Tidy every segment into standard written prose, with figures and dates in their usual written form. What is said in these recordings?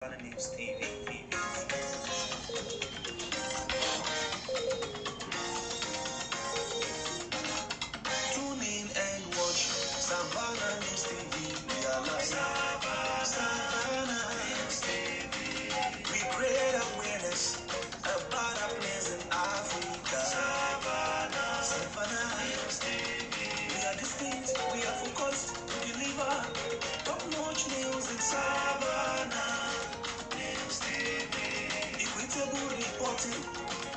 Savannah News TV. Tune in and watch Savannah News TV. We are live. Savannah News TV. We create awareness about our place in Africa. Savannah News TV. We are distinct, we are focused to deliver top-notch news in Savannah News TV. Equitable reporting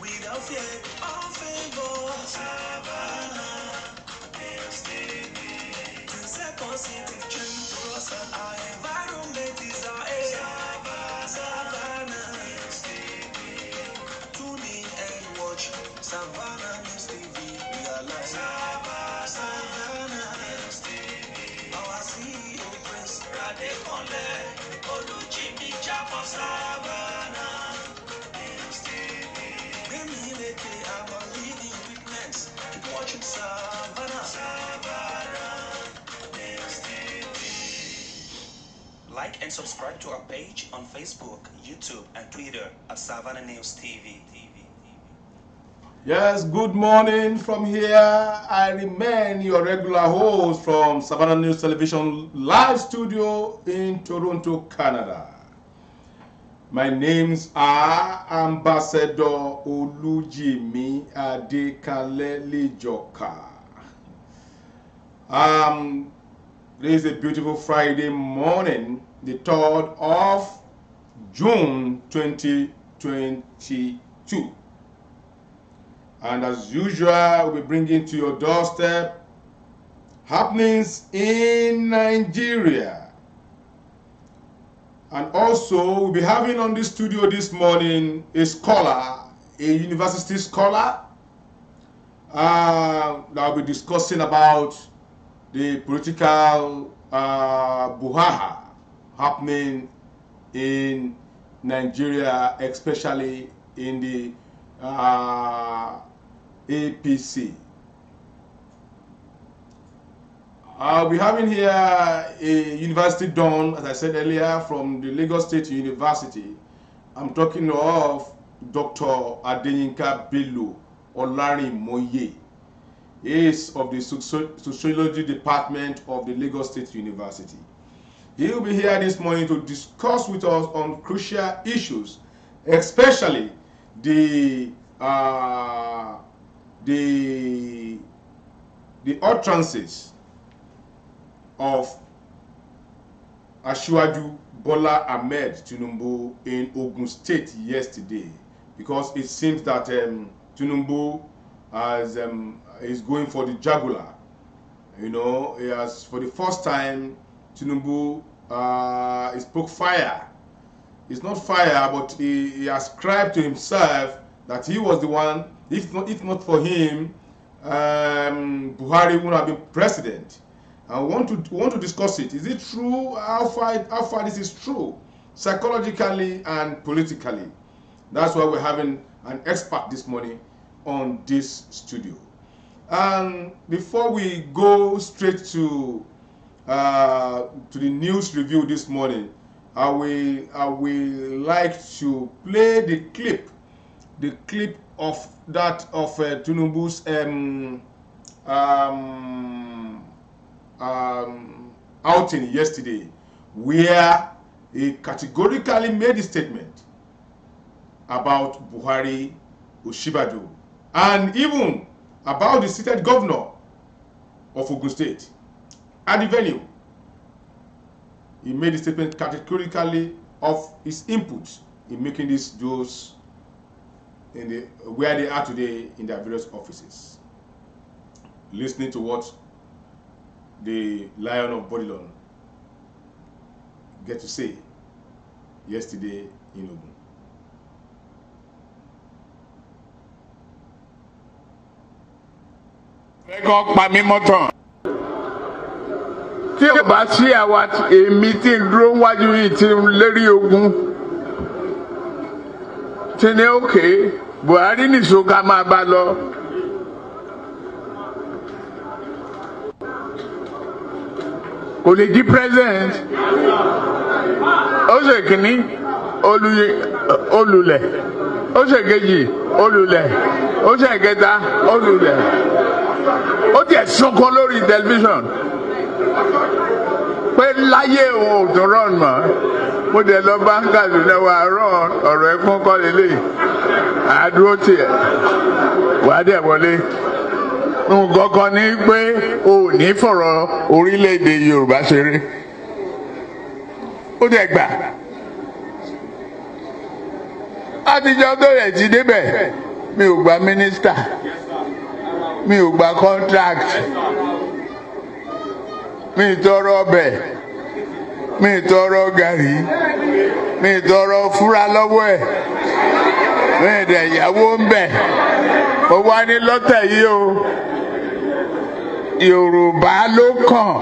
without fear or favor. Savannah News TV. To set positive change for us and our environment is our aim. Savannah News TV. Tune in and watch Savannah News TV. We are live. Savannah News TV. Our CEO Prince Radekonle Oluchimi Japo Savannah News TV. Bemileke, I'm a living witness. Keep watching Savannah News TV. Like and subscribe to our page on Facebook, YouTube, and Twitter at Savannah News TV. Yes, good morning from here. I remain your regular host from Savannah News Television live studio in Toronto, Canada. My names are Ambassador Olujimi Adekanle Lijoka. Today is a beautiful Friday morning, the 3rd of June 2022. And as usual, we'll be bringing to your doorstep happenings in Nigeria. And also, we'll be having on the studio this morning a scholar, a university scholar, that will be discussing about the political brouhaha happening in Nigeria, especially in the APC. I'll be having here a university don, as I said earlier, from the Lagos State University. I'm talking of Dr. Adeyinka Bello Olarimoye. He is of the Sociology Department of the Lagos State University. He will be here this morning to discuss with us on crucial issues, especially the utterances of Asiwaju Bola Ahmed Tinubu in Ogun State yesterday, because it seems that Tinubu is going for the jugular. You know, he has, for the first time, Tinubu he spoke fire. It's not fire, but he ascribed to himself that he was the one. If not for him, Buhari would have been president. And we want to discuss it. Is it true? How far this is true, psychologically and politically? That's why we're having an expert this morning on this studio. And before we go straight to the news review this morning, I will like to play the clip of that of Tinubu's outing yesterday, where he categorically made a statement about Buhari, Osinbajo, and even about the seated governor of Ogun State at the venue. He made a statement categorically of his input in making those in the where they are today in their various offices. Listening to what the Lion of Bodilon get to say yesterday in Ogun. Tí o bá sí àwa èmi tí ń dúró wájú yìí tí ń lérí ogun tí ní òkè Buhari nìṣó ká máa bá lọ. Kò lè di president. Ó ṣe kìíní. olùlẹ̀, ó ṣe kejì olùlẹ̀, ó ṣe kẹta olùlẹ̀, ó tiẹ̀ sunkún lórí tẹlifíṣàn pé láyé òun ò tún rán mọ́. Mo dẹ̀ lọ bá ń Kaduna wa rán ọ̀rọ̀ ẹ̀kún kọ́ lélẹ̀ àdúró tiẹ̀ wà á dẹ̀ wọlé. Nǹkan kan ní pé o ò ní fọ̀rọ̀ orílẹ̀-èdè Yorùbá ṣeré. Ó dẹ̀ gbà. Àtijọ́ tó rẹ̀ ti débẹ̀ mi ò gba mínísítà, mi ò gba contract, mi ì tọrọ ọbẹ̀, mi ì tọrọ gàrí, mi ì tọrọ fúra lọ́wọ́ ẹ̀, mi ì dẹ̀ yàwó ń bẹ̀. Mo wá ní lọ́tẹ̀ yìí o, Yorùbá ló kàn.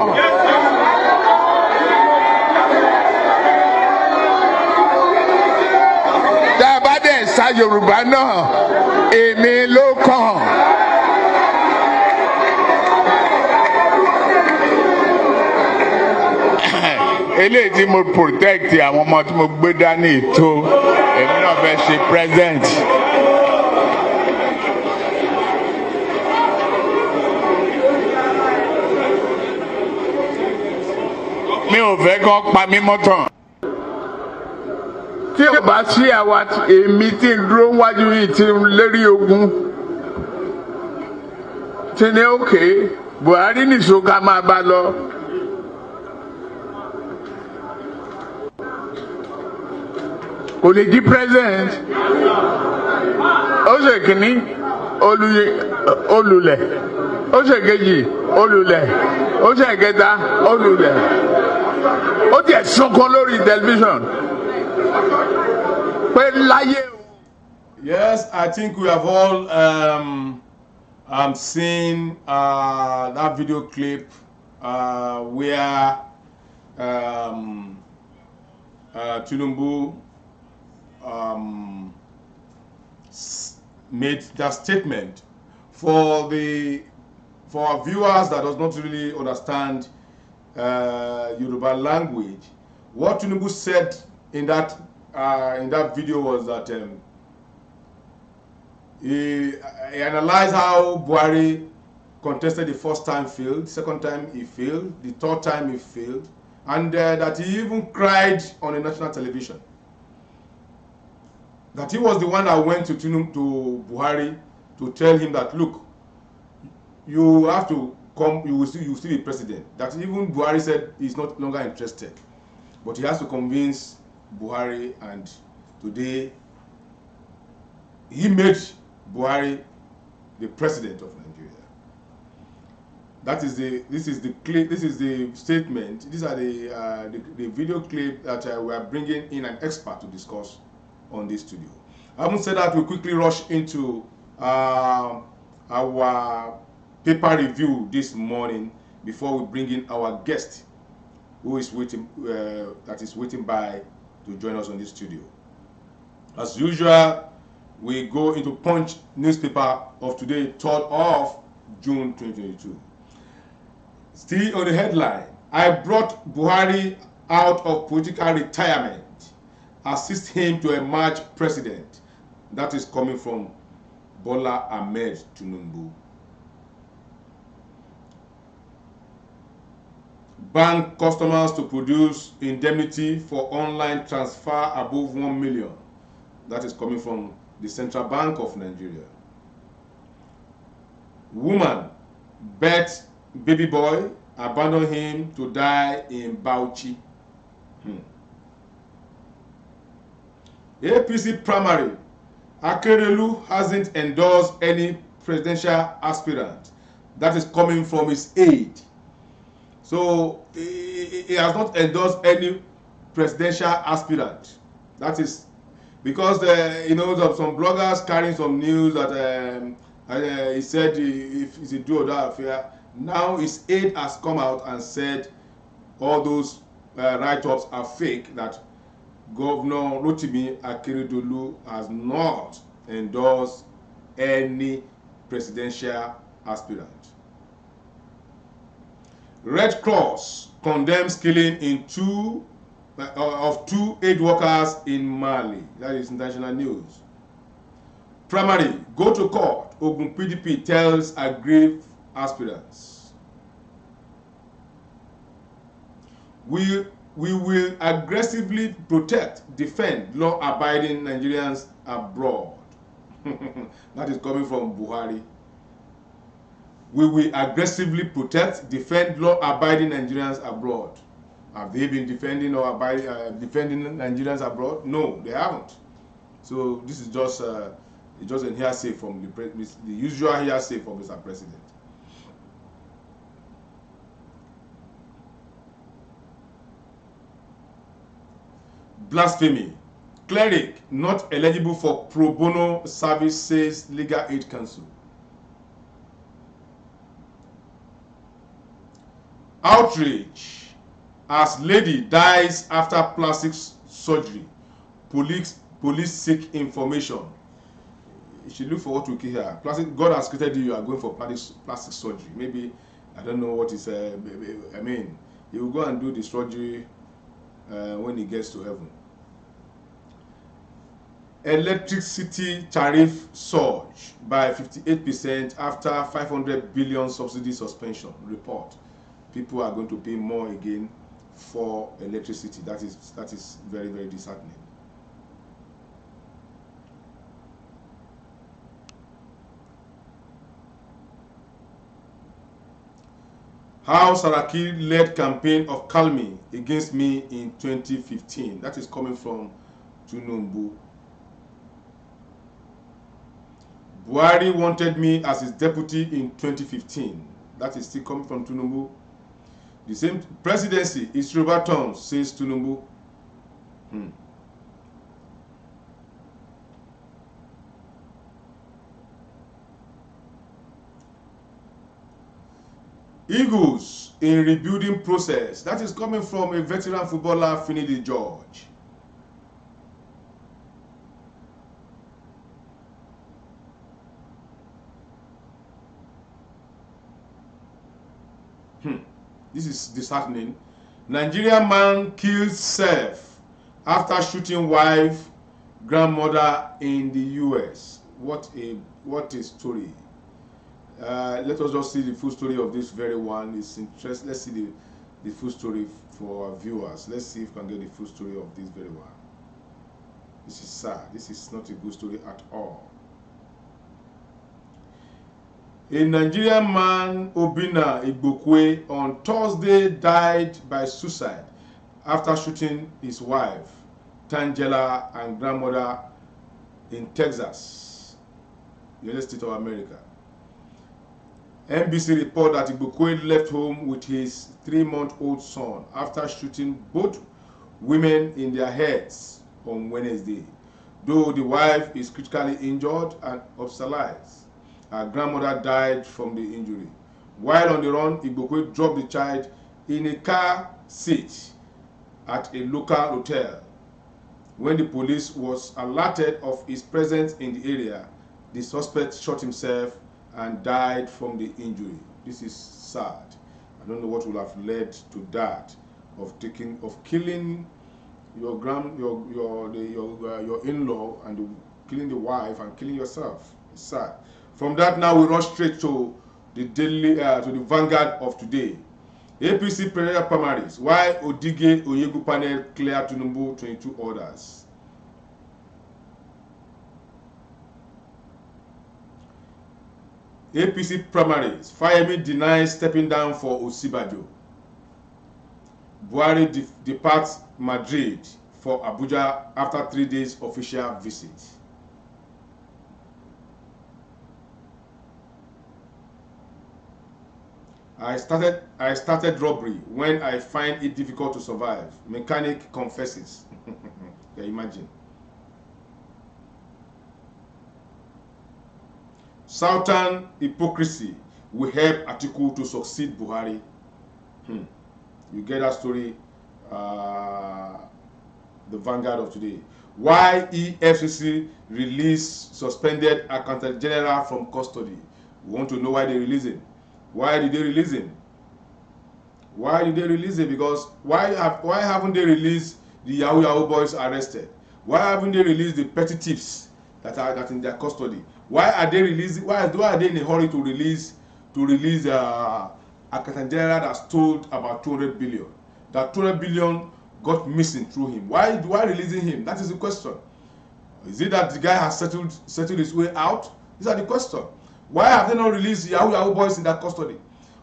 Tá a bá dẹ̀ sa Yorùbá náà, èmi ló kàn. Eléyìí tí mo protect àwọn ọmọ tí mo gbé dání tó èmi náà fẹ́ ṣe present. Mi ò fẹ́ kán pa mí mọ́tàn. Tí o bá sí àwa èmi tí ń dúró wájú yìí tí ń lérí ogun tí ní òkè Buhari nìṣó ká máa bá lọ. Kò lè di president. Ó ṣe kìíní olùlẹ̀, ó ṣe kejì olùlẹ̀, ó ṣe kẹta olùlẹ̀, ó tiẹ̀ sunkún lórí tẹlifíṣàn pé láyé. Yes, I think we have all seen that video clip where Tinubu made that statement. For our viewers that does not really understand Yoruba language, what Tinubu said in that video was that he analyzed how Buhari contested the first time, failed, second time he failed, the third time he failed, and that he even cried on a national television. That he was the one that went to Buhari to tell him that, look, you have to come, you will still be president. That even Buhari said he's not longer interested, but he has to convince Buhari, and today he made Buhari the president of Nigeria. This is the statement. These are the video clip that we are bringing in an expert to discuss on this studio. Having said that, we quickly rush into our paper review this morning before we bring in our guest, who is waiting by to join us on this studio. As usual, we go into Punch newspaper of today, 3rd of June 2022. Still on the headline, I brought Buhari out of political retirement, assist him to emerge president. That is coming from Bola Ahmed Tinubu. Bank customers to produce indemnity for online transfer above 1 million. That is coming from the Central Bank of Nigeria. Woman bet baby boy, abandon him to die in Bauchi. APC primary, Akerelu hasn't endorsed any presidential aspirant. That is coming from his aide. So he has not endorsed any presidential aspirant. That is because some bloggers carrying some news that he said if it's a do or die affair. Now his aide has come out and said all those write-ups are fake, that Governor Rotimi Akeredolu has not endorsed any presidential aspirant. Red Cross condemns killing in 2 of 2 aid workers in Mali. That is international news. Primary, go to court. Ogun PDP tells aggrieved aspirants. We will aggressively protect, defend law-abiding Nigerians abroad. That is coming from Buhari. We will aggressively protect, defend law-abiding Nigerians abroad. Have they been defending or defending Nigerians abroad? No, they haven't. So this is just a hearsay from the usual hearsay from Mr. President. Blasphemy. Cleric not eligible for pro bono service, says Legal Aid Council. Outrage as lady dies after plastic surgery. Police seek information. You should look for what will kill her. Plastic, God has created you. You are going for plastic surgery. Maybe, I don't know what is. I mean, he will go and do the surgery when he gets to heaven. Electricity tariff surge by 58% after 500 billion subsidy suspension. Report. People are going to pay more again for electricity. That is very, very disheartening. How Saraki led campaign of Call Me Against Me in 2015. That is coming from Tinubu. Buhari wanted me as his deputy in 2015. That is still coming from Tinubu. The same presidency is Yoruba terms, says Tinubu. Eagles in rebuilding process. That is coming from a veteran footballer, Finidi George. This is disheartening. Nigerian man kills self after shooting wife, grandmother in the US. What a story. Let us just see the full story of this very one. It's interesting. Let's see the full story for our viewers. Let's see if we can get the full story of this very one. This is sad. This is not a good story at all. A Nigerian man, Obina Igbokwe, on Thursday died by suicide after shooting his wife, Tangela, and grandmother in Texas, United States of America. NBC report that Igbokwe left home with his 3-month-old son after shooting both women in their heads on Wednesday, though the wife is critically injured and hospitalized. Her grandmother died from the injury. While on the run, Igbokwe dropped the child in a car seat at a local hotel. When the police was alerted of his presence in the area, the suspect shot himself and died from the injury. This is sad. I don't know what would have led to that, of killing your in-law and killing the wife and killing yourself. It's sad. From that, now we rush straight to the daily to the vanguard of today. APC prayer primaries. Why Odige Oyegu panel clear Tinubu 22 orders. APC primaries. Fayemi denies stepping down for Osibajo. Buhari departs Madrid for Abuja after 3 days official visit. I started robbery when I find it difficult to survive. Mechanic confesses. Yeah, imagine. Southern hypocrisy will help Atiku to succeed Buhari. You get that story, the vanguard of today. Why EFCC released suspended Accountant General from custody. We want to know why they release him. Why did they release him? Why did they release him? Because why haven't they released the Yahoo boys arrested? Why haven't they released the petty thieves that are in their custody? Why are they releasing? Why are they in a hurry to release a Accountant General that stole about 200 billion? That 200 billion got missing through him. Why releasing him? That is the question. Is it that the guy has settled his way out? These are the question. Why have they not released Yahoo boys in their custody?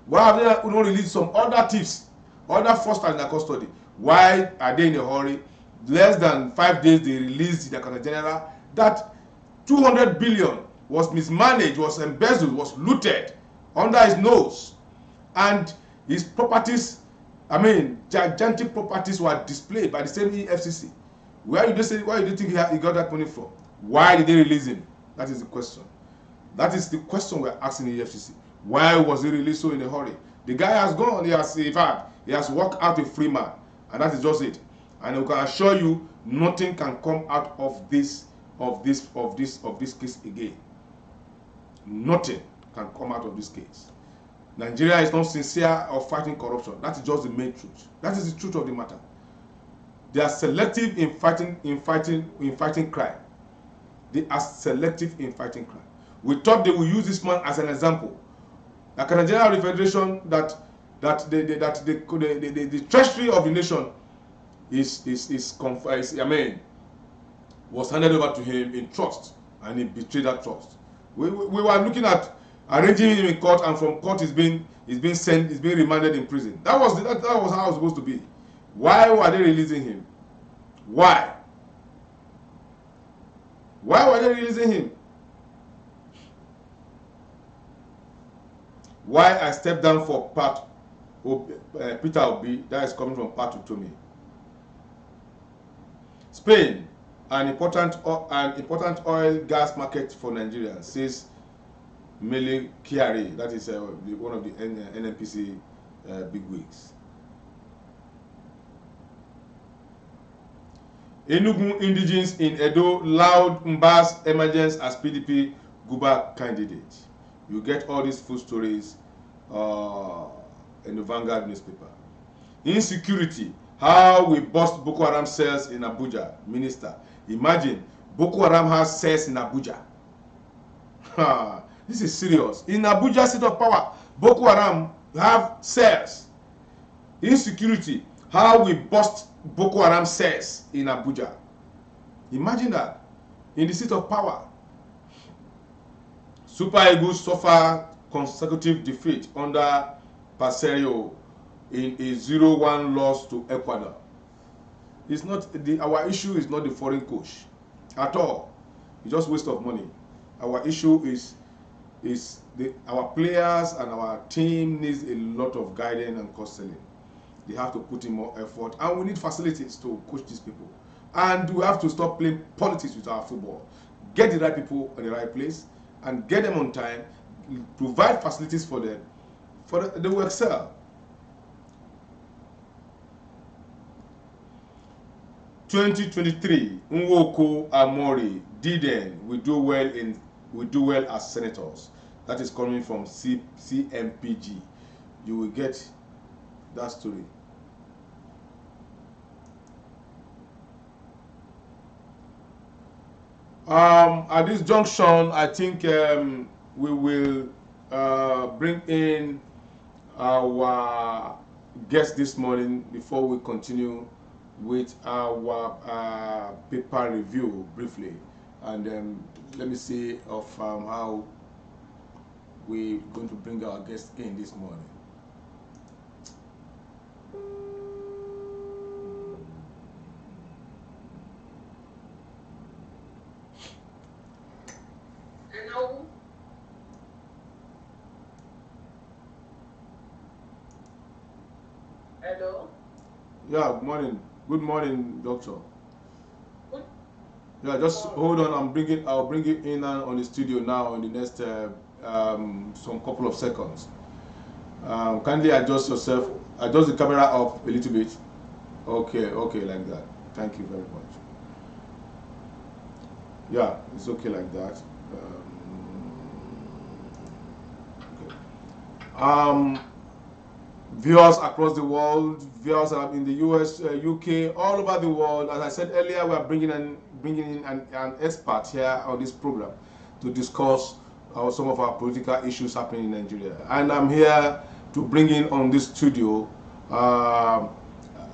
Why have they not released some other thieves, other fraudsters in their custody? Why are they in a hurry? Less than 5 days they released the Accountant General that 200 billion was mismanaged, was embezzled, was looted under his nose, and his properties, I mean gigantic properties, were displayed by the same EFCC. Why do you think he got that money from? Why did they release him? That is the question. That is the question we're asking the EFCC. Why was he released so in a hurry? The guy has gone. He has walked out a free man, and that is just it. And I can assure you, nothing can come out of this case again. Nothing can come out of this case. Nigeria is not sincere of fighting corruption. That is just the main truth. That is the truth of the matter. They are selective in fighting crime. They are selective in fighting crime. We thought they will use this man as an example. Like a General Federation that the treasury of the nation was handed over to him in trust, and he betrayed that trust. We were looking at arranging him in court, and from court he's being remanded in prison. That was how it was supposed to be. Why were they releasing him? Why? Why were they releasing him? Why I stepped down for Peter Obi, that is coming from Pat Utomi. Spain, an important oil gas market for Nigeria, says Mele Kyari, that is one of the NNPC bigwigs. Enugu indigenes in Edo loud Mba's emergence as PDP Guba candidate. You get all these full stories in the Vanguard newspaper. Insecurity, how we bust Boko Haram cells in Abuja. Minister, imagine Boko Haram has cells in Abuja. This is serious. In Abuja, seat of power, Boko Haram have cells. Insecurity, how we bust Boko Haram cells in Abuja. Imagine that. In the seat of power. Super Eagles suffer consecutive defeat under Paserio in a 0-1 loss to Ecuador. It's not our issue is not the foreign coach at all. It's just waste of money. Our issue is our players and our team needs a lot of guidance and counseling. They have to put in more effort, and we need facilities to coach these people. And we have to stop playing politics with our football. Get the right people in the right place, and get them on time. Provide facilities for them, they will excel. 2023, Nwoko Amori, Diden, we do well as senators. That is coming from CMPG. You will get that story. At this junction, I think we will bring in our guest this morning before we continue with our paper review briefly, and let me see of how we're going to bring our guest in this morning. Hello. Hello. Yeah, good morning. Good morning, doctor. Good. Yeah, just hold on. I'll bring you in on the studio now in the next some couple of seconds. Kindly adjust yourself. Adjust the camera up a little bit. Okay, like that. Thank you very much. Yeah, it's okay like that. Okay. viewers across the world, viewers in the US, UK, all over the world. As I said earlier, we are bringing in an expert here on this program to discuss some of our political issues happening in Nigeria. And I'm here to bring in on this studio.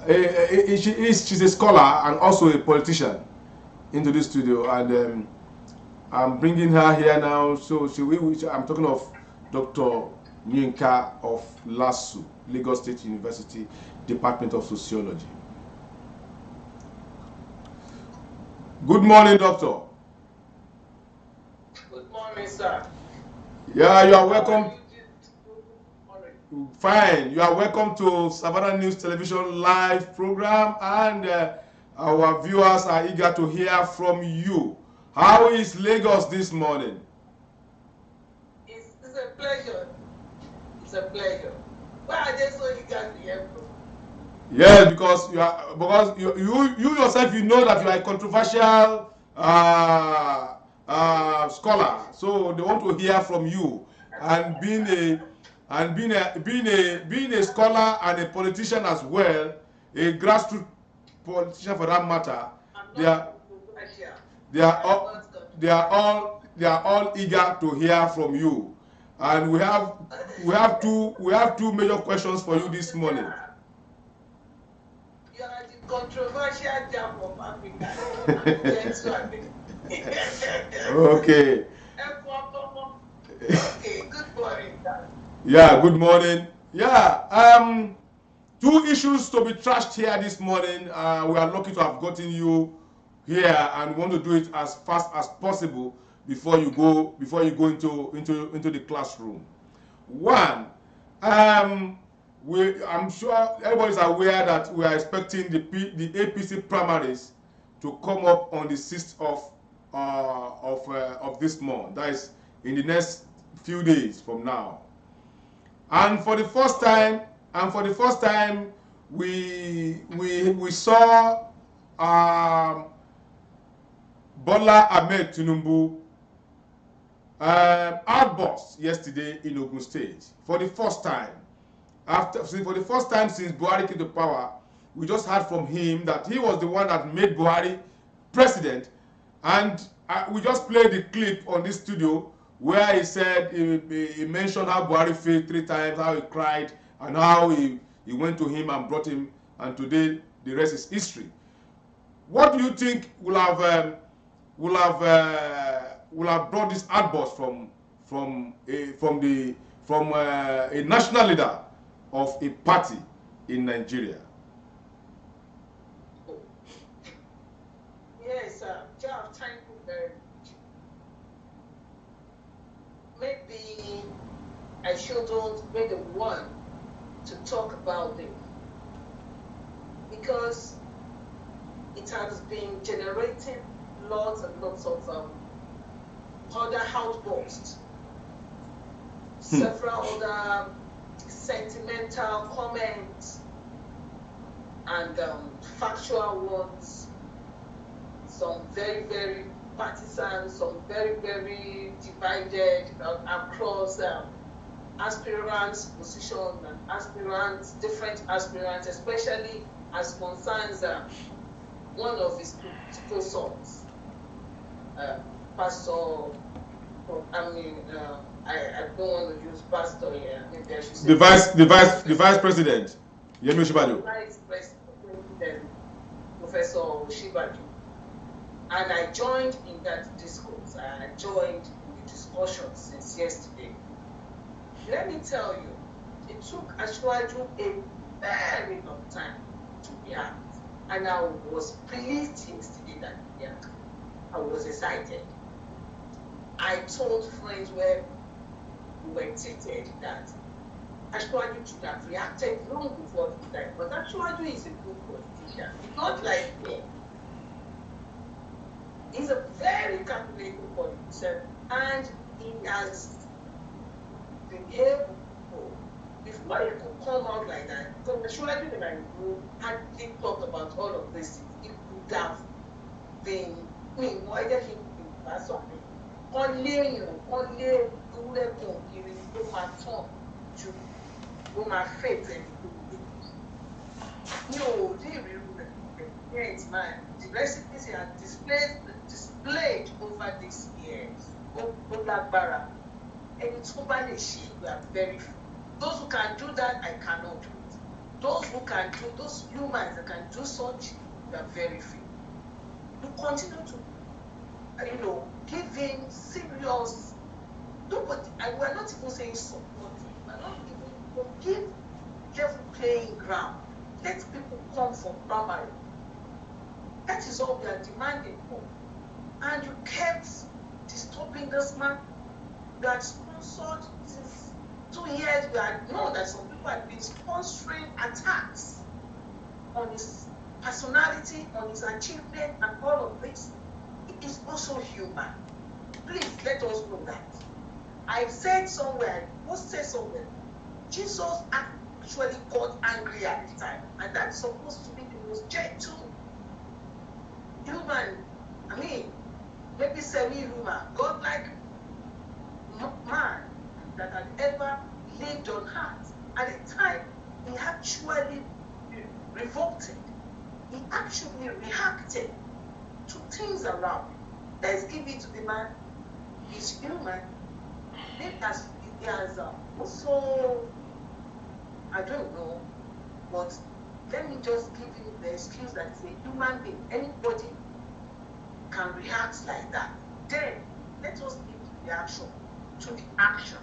She's a scholar and also a politician into this studio, and I'm bringing her here now. So I'm talking of Dr. Nyinka of LASU, Lagos State University, Department of Sociology. Good morning, doctor. Good morning, sir. Yeah, you are welcome. Fine. You are welcome to Savannah News Television live program, and our viewers are eager to hear from you. How is Lagos this morning? It's a pleasure. It's a pleasure. Why are they so eager to hear from? Yes, because you yourself, you know that you are a controversial scholar, so they want to hear from you. And being a scholar and a politician as well, a grassroots politician for that matter, they are all eager to hear from you. And we have two major questions for you this morning. You are the controversial jam of Africa. Okay. Okay, good morning. Yeah, good morning. Yeah, two issues to be trashed here this morning. We are lucky to have gotten you here, and we want to do it as fast as possible before you go into the classroom. One, I'm sure everybody is aware that we are expecting the APC primaries to come up on the 6th of this month. That is in the next few days from now. And for the first time, we saw Bola Ahmed Tinubu outburst yesterday in Ogun State for the first time. For the first time since Buhari came to power, we just heard from him that he was the one that made Buhari president, and we just played the clip on this studio where he said he mentioned how Buhari failed 3 times, how he cried, and how he went to him and brought him, and today the rest is history. What do you think will have brought this outburst from a national leader of a party in Nigeria? Yes, Jeff, thank you very much. Maybe I shouldn't be the one to talk about it, because it has been generating lots and lots of other outbursts, several other sentimental comments, and factual ones, some very, very partisan, some very, very divided across aspirants' position and different aspirants, especially as concerns one of his political sons, Pastor. I don't want to use pastor here. Maybe I should say the vice president, Yemi Osinbajo. Vice President, Professor Osinbajo. And I joined in that discourse. I joined in the discussion since yesterday. Let me tell you, it took Asiwaju a very long time to react. And I was pleased yesterday that he reacted. I was excited. I told friends where we were seated that Asiwaju should have reacted long before he died. But Asiwaju is a good politician. He's not like me. He's a very calculated politician, and he has been able to, before he could come out like that, because Asiwaju and I hadn't talked about all of this, he could have been, why did he pass on me? Only ewúrẹ́ kan kiri ló máa tàn ju ó máa faith ẹ̀ ní òòdì ìrírú rẹ̀ parents man the recipes he has displayed over these years ó lágbára ẹni tó bá lè ṣe we are very few those who can do that I cannot do it those who can do those humans that can do such we are very few we continue to give him serious nobody and we are not even saying support we are not even give level playing ground let people come from primary. That is all we are demanding for. And you kept disturbing this man. You had sponsored since 2 years. We had known that some people had been sponsoring attacks on his personality, on his achievement, and all of this. It is also human. Please let us know that. I've said somewhere, I posted somewhere, Jesus actually got angry at the time, and that's supposed to be the most gentle human, I mean, maybe semi-human, godlike man that had ever lived on earth. At the time, he actually revolted. He actually reacted to things around him. Let's give it to the man. He's human. He has also, I don't know, but let me just give him the excuse that he's a human being. Anybody can react like that. Then let us give the reaction to the action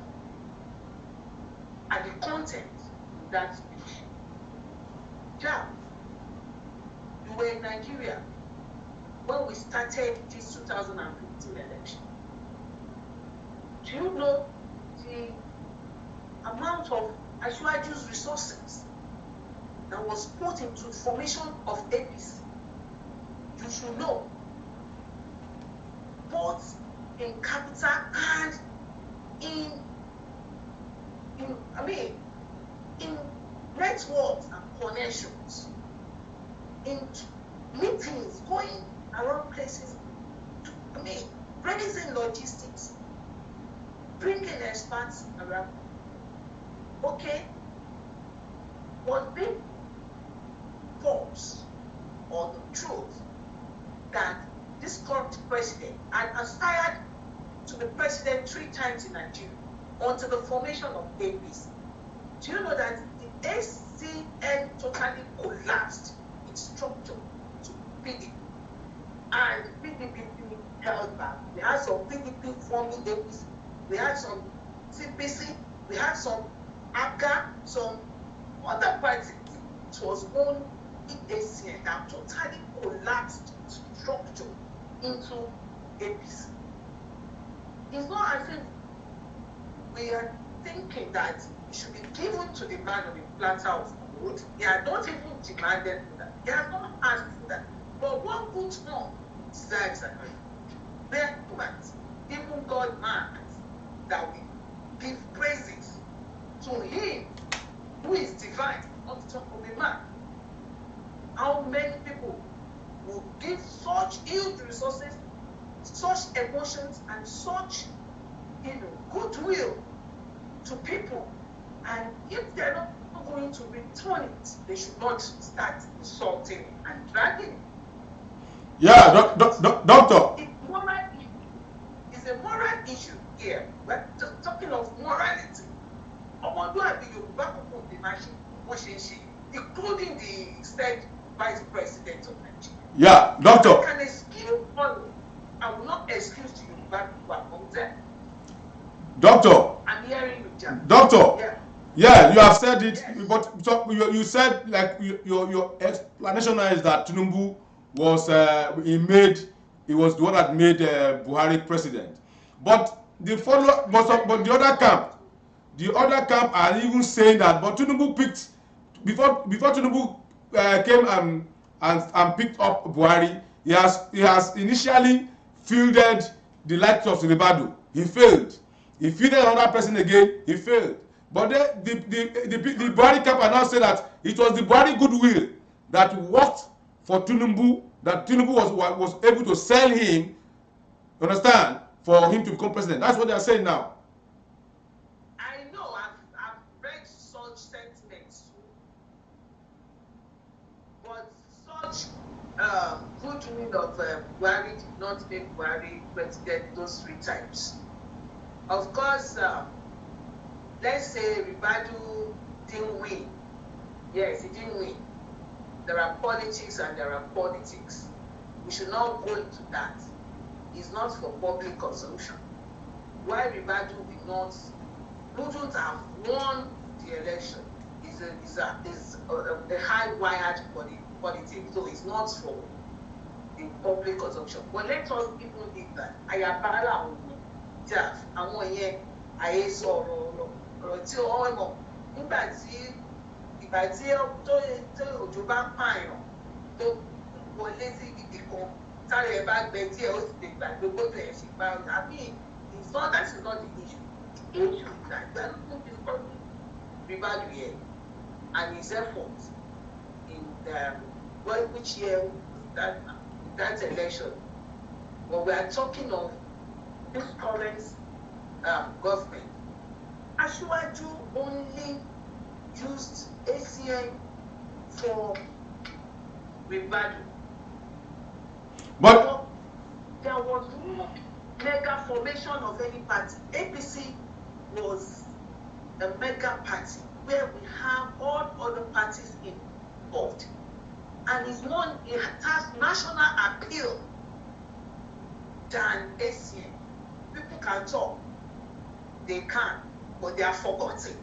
and the content of that speech. Yeah, you were in Nigeria when we started this 2015 election. Do you know the amount of Ashwaju's resources that was put into the formation of APC? You should know, both in capital and in networks and connections, in meetings, going around places, raising logistics, bringing experts around. Okay, was big false or the truth that this current president had aspired to be president 3 times in Nigeria until the formation of APC. Do you know that the ACN totally collapsed its structure to PDP, and PDP held back? We had some PDP forming APC, we had some CPC, we had some ACA, some other parties. It was only ACN that totally collapsed its structure into APC. It's not as if we are thinking that it should be given to the man on the platter of food. They are not even demanded for that. They are not asked for that. But one good one deserves a credit. They are humans, even God man, that we give praises to him who is divine on the top of the man. How many people will give such huge resources, such emotions, and such goodwill to people, and if they're not going to return it, they should not start insulting and dragging. Yeah, doctor. It's a moral issue here. We're talking of morality. Including the state vice president of Nigeria. Yeah, doctor. I can excuse only. I will not excuse you back to among them. Doctor. I'm hearing you, Jack. Doctor. Yeah, you have said it, yes. But so you said, like, your explanation is that Tinubu was he was the one that made Buhari president. But the other camp are even saying that, but Tinubu picked before Tinubu came and picked up Buhari. He has initially fielded the likes of Ribadu. He failed. He fielded another person again. He failed. But the Buhari camp are now saying that it was the Buhari goodwill that worked for Tinubu, that Tinubu was able to sell him, you understand, for him to become president. That's what they are saying now. I know. I've read such sentiments good doing of Buhari did not make Buhari president those 3 times. Of course, let's say Ribadu didn't win. Yes, he didn't win. There are politics and there are politics. We should not go into that. It's not for public consumption. Why Ribadu wouldn't have won the election is a high-wired politics, so it's not for the public consumption. But let us even leave that. Ayabara Jaf, àwọn yẹn ayé sọ̀rọ̀ tí wọ́n mọ̀ nígbà tí òjò bá pààyàn tó wọlé sí ibi kan sáré ẹ bá gbẹ tí ẹ ó sì lè gbàgbé gbogbo ẹ ṣe gbà àbí it's not that is not the issue. The issue is that we are looking discussing Ribadu here and his efforts in which year that election. When we are talking of this current government, Asiwaju only used ACN for Ribadu. But there was no mega formation of any party. APC was a mega party where we have all other parties involved. And it has national appeal than ACN. People can talk, they can, but they are forgotten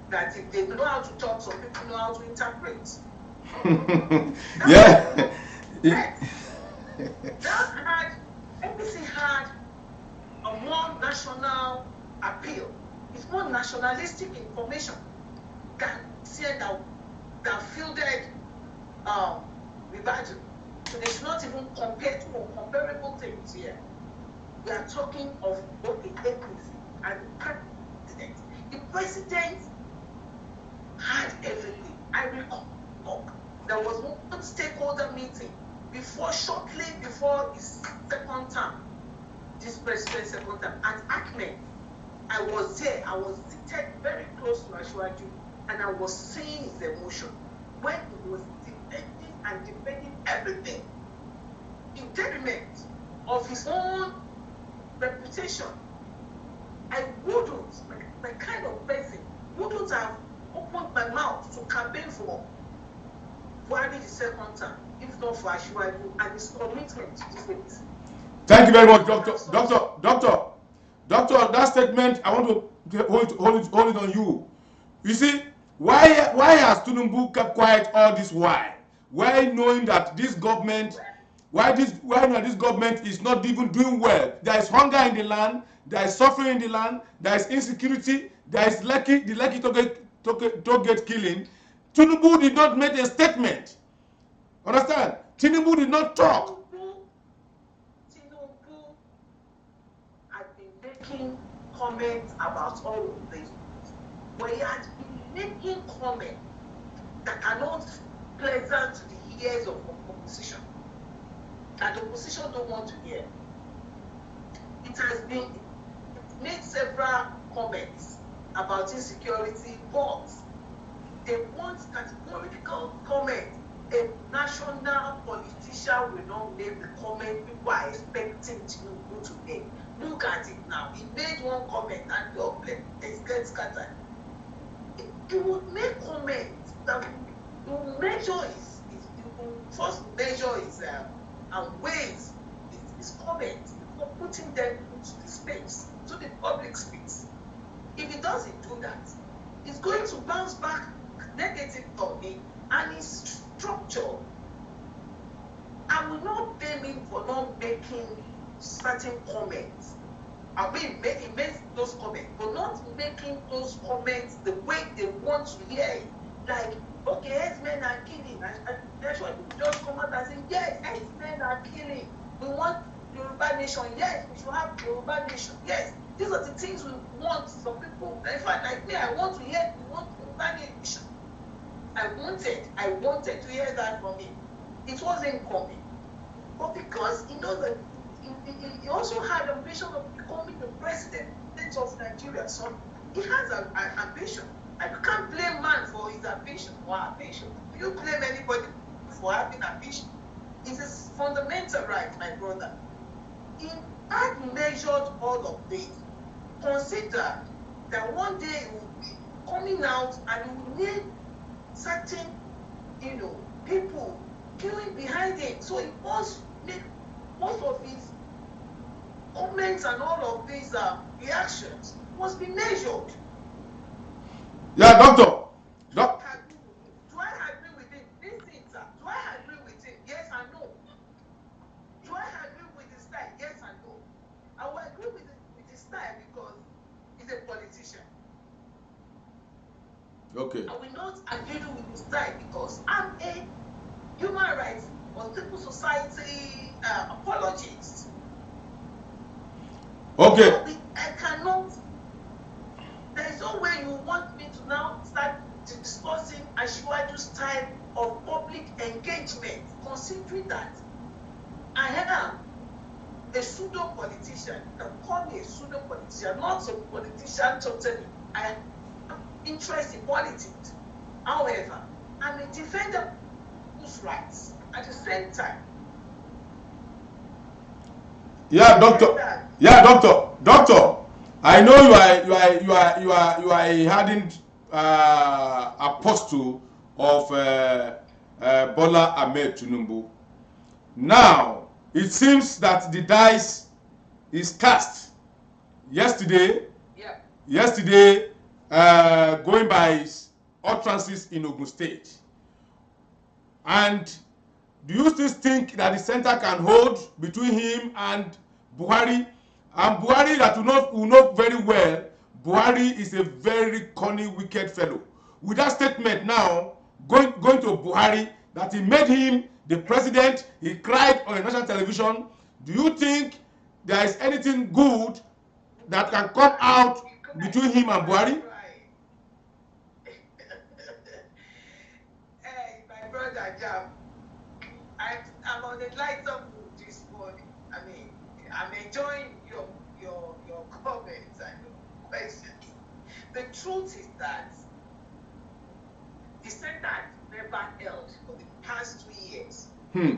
that if they know how to talk, some people know how to interpret. Yeah. APC had a more national appeal. It's more nationalistic information than that fielded Ribadu. So they should not even compare to comparable things here. We are talking of both the APC and the president. The president had everything. I recall there was one stakeholder meeting shortly before his second term, this president's second term, at ACME. I was there. I was seated very close to Asiwaju, and I was seeing his emotion when he was defending everything, in detriment of his own reputation. I wouldn't, my kind of person, wouldn't have opened my mouth to campaign for Buhari the second term, if not for Asiwaju and his commitment to this thing. Thank you very much, Doctor. That statement, I want to hold it on you. You see, why has Tinubu kept quiet all this while? Why knowing that this government, this government is not even doing well? There is hunger in the land, there is suffering in the land, there is insecurity, there is the Lekki target killing. Tinubu did not make a statement. Understand? Tinubu did not talk. Tinubu had been making comments about all of this. But he had been making comments that are not pleasant to the ears of opposition, that the opposition don't want to hear. It made several comments about insecurity, but they want categorical comment. A national politician will not make the comment people are expecting Tinubu to make. Look at it now. He made one comment and your place gets scattered. He would make comments that will measure first measure his and weighs his comments before putting them into the space, to the public space. If he doesn't do that, it's going to bounce back negative on him and his structure. I will not blame him for not making certain comments. I mean, he made those comments, but not making those comments the way they want to hear it. Like, okay, X-men are killing. And that's why people just come out and say, yes, X-men are killing. We want Yoruba nation. Yes, we should have Yoruba nation. Yes, these are the things we want. Some people, in fact, like me, I want to hear, we want Yoruba nation. I wanted to hear that from him. It wasn't coming. But because he knows that he also had ambition of becoming the president of Nigeria, so he has an ambition. And you can't blame man for his ambition or ambition. You blame anybody for having ambition. It is fundamental right, my brother. If I measured all of this, consider that one day it will be coming out and you will need certain, people queuing behind him. So he must make most of his comments and all of these reactions must be measured. Yeah, doctor. Do I agree with him? Listen, sir. Do I agree with him? Yes and no. Do I agree with his style? Yes and no. I will agree with his style because he's a politician. Okay. I will not agree with his style because I'm a human rights or civil society apologist. Okay. So I cannot. There is no way you want me to now start discussing Asiwaju's style of public engagement, considering that I am a pseudo politician. You can call me a pseudo politician, not a politician totally. I have interest in politics. However, I'm a defender of people's rights at the same time. Yeah, doctor. Yeah, doctor. I know you are a hardened apostle of Bola Ahmed Tinubu. Now it seems that the dice is cast. Yesterday, going by his utterances in Ogun State. And do you still think that the center can hold between him and Buhari? And Buhari, that will know very well, Buhari is a very cunning, wicked fellow. With that statement now, going to Buhari, that he made him the president, he cried on a national television. Do you think there is anything good that can come out between him and Buhari? Hey, my brother Jam, I'm on a lighter mood this morning. I mean, I'm enjoying your comments and your questions. The truth is that the center never held for the past 2 years. It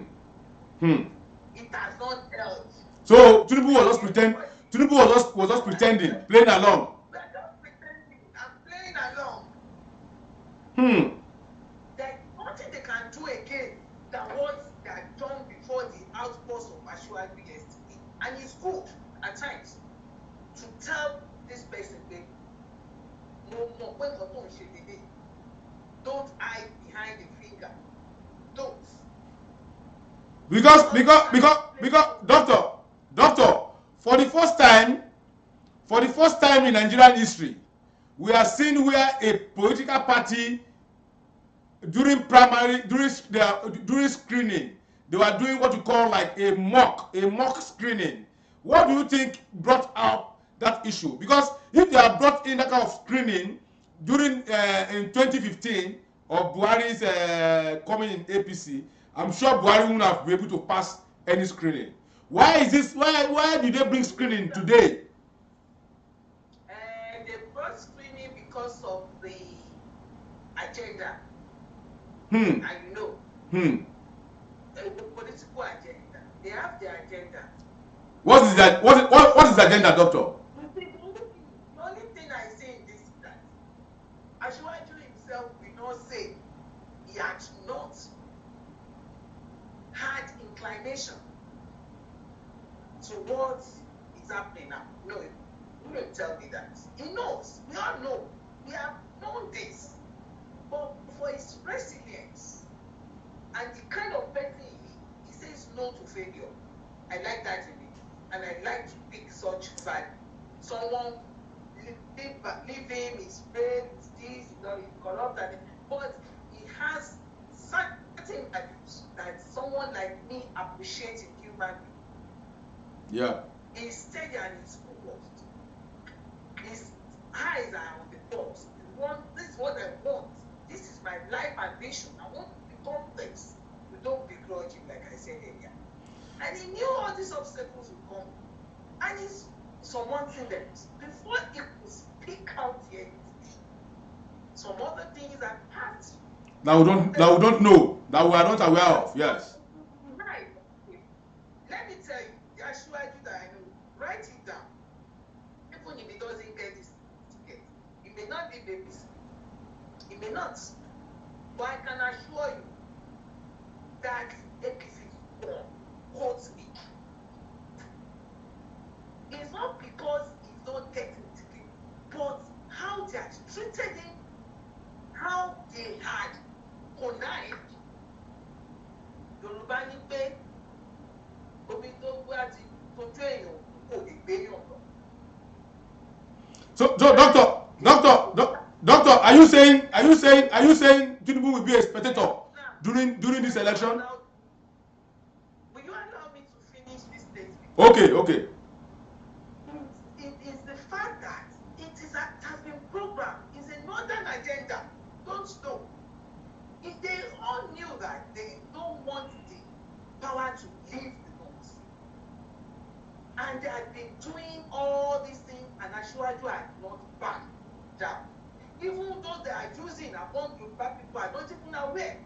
has not held. So Tinubu was just pretending. Tinubu was just pretending, playing along. We're just pretending. I'm playing along. There's nothing they can do again than what they had done before the outburst of Asiwaju yesterday. And it's good at times to tell this person, no more. When don't hide behind the finger. Don't. Because doctor, for the first time in Nigerian history, we are seeing where a political party during screening, they were doing what you call like a mock screening. What do you think brought up that issue? Because if they have brought in that kind of screening during in 2015 of Buhari's coming in APC, I'm sure Buhari wouldn't have been able to pass any screening. Why is this? Why did they bring screening today? They brought screening because of the agenda. And the political agenda. They have their agenda. What is that? What is the agenda, doctor? The only thing I say in this is that Asiwaju himself will not say he had not had inclination to what is happening now. No, he wouldn't tell me that. He knows. We all know. We have known this. But for his resilience and the kind of person he says no to failure. I like that in him. And I like to pick such value. Someone leave him, his brain, his this, he's corrupt, but he has certain values that someone like me appreciates in human being. Yeah. He's steady and he's focused. His eyes are on the box. This is what I want. This is my life ambition. I want to become this. We don't begrudge him, like I said earlier. And he knew all these obstacles would come. And he's surmounting them. Before he could speak out here, some other things are passed. That we don't know, that we are not aware of. Yes. Right. assure you that I know. Write it down. Even if he doesn't get this ticket, he may not be babies. He may not. But I can assure you that APC holds me. It's not because he's not getting ticket, but how they had treated him, how they had connived. Yorùbá ní pé omi tó gbá ti tójú èèyàn kò lè gbé yàn lọ. So doctor, are you saying Tinubu will be a spectator during this election? Now, will you allow me to finish this statement? Okay. It is the fact that has been programmed. It's a northern agenda. Don't know. If they all knew that they don't want the power to leave the north, and they had been doing all these things, and Ashwaju had not backed down. Even those they are using among Yoruba people are not even aware.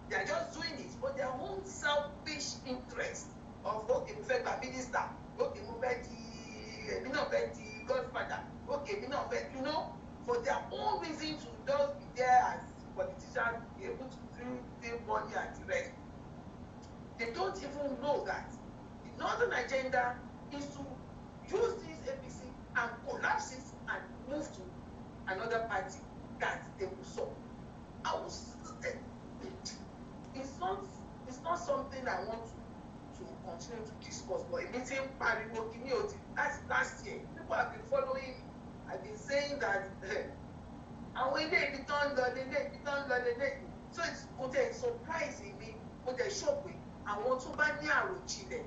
They are just doing it for their own selfish interest of okay, we fẹ́ gba minister, okay, we fẹ́ di èmi náà fẹ́ di godfather, okay, èmi náà fẹ́, you know, for their own reason to just be there as politicians, be able to do money and the rest. They don't even know that the northern agenda is to use this APC and collapse it and move to another party that they will solve. It's not something I want to continue to discuss, but a meeting pariwo kini oti. That's last year. People have been following me. I've been saying that àwọn ilé ibi tó ń lọ. So it's surprising me, but they shock me. Àwọn tó bá ní àròjinlẹ̀,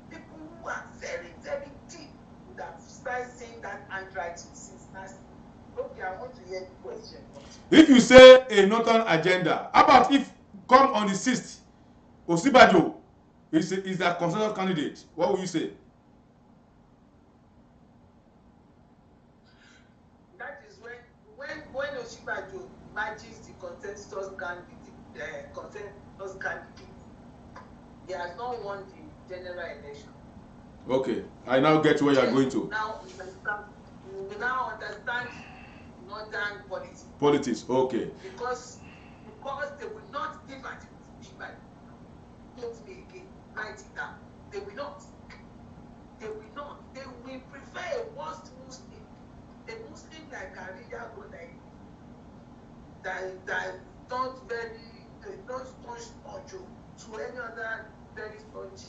people who are very, very deep would have started saying that handwriting since last year. Okay, I want to hear the question. If you say a northern agenda, how about if come on the 6th, Osibajo is a consensus candidate? What will you say? That is when Osibajo matches the consensus candidate, he has not won the general election. Okay, I now get where you are going to. Now we now understand northern politics. Politics, okay. Because they will not give at Osibajo. Don't me again. Write it down. They will not. They will prefer a worst Muslim. A Muslim like Arija Godai that don't touch Ojo to any other very staunch.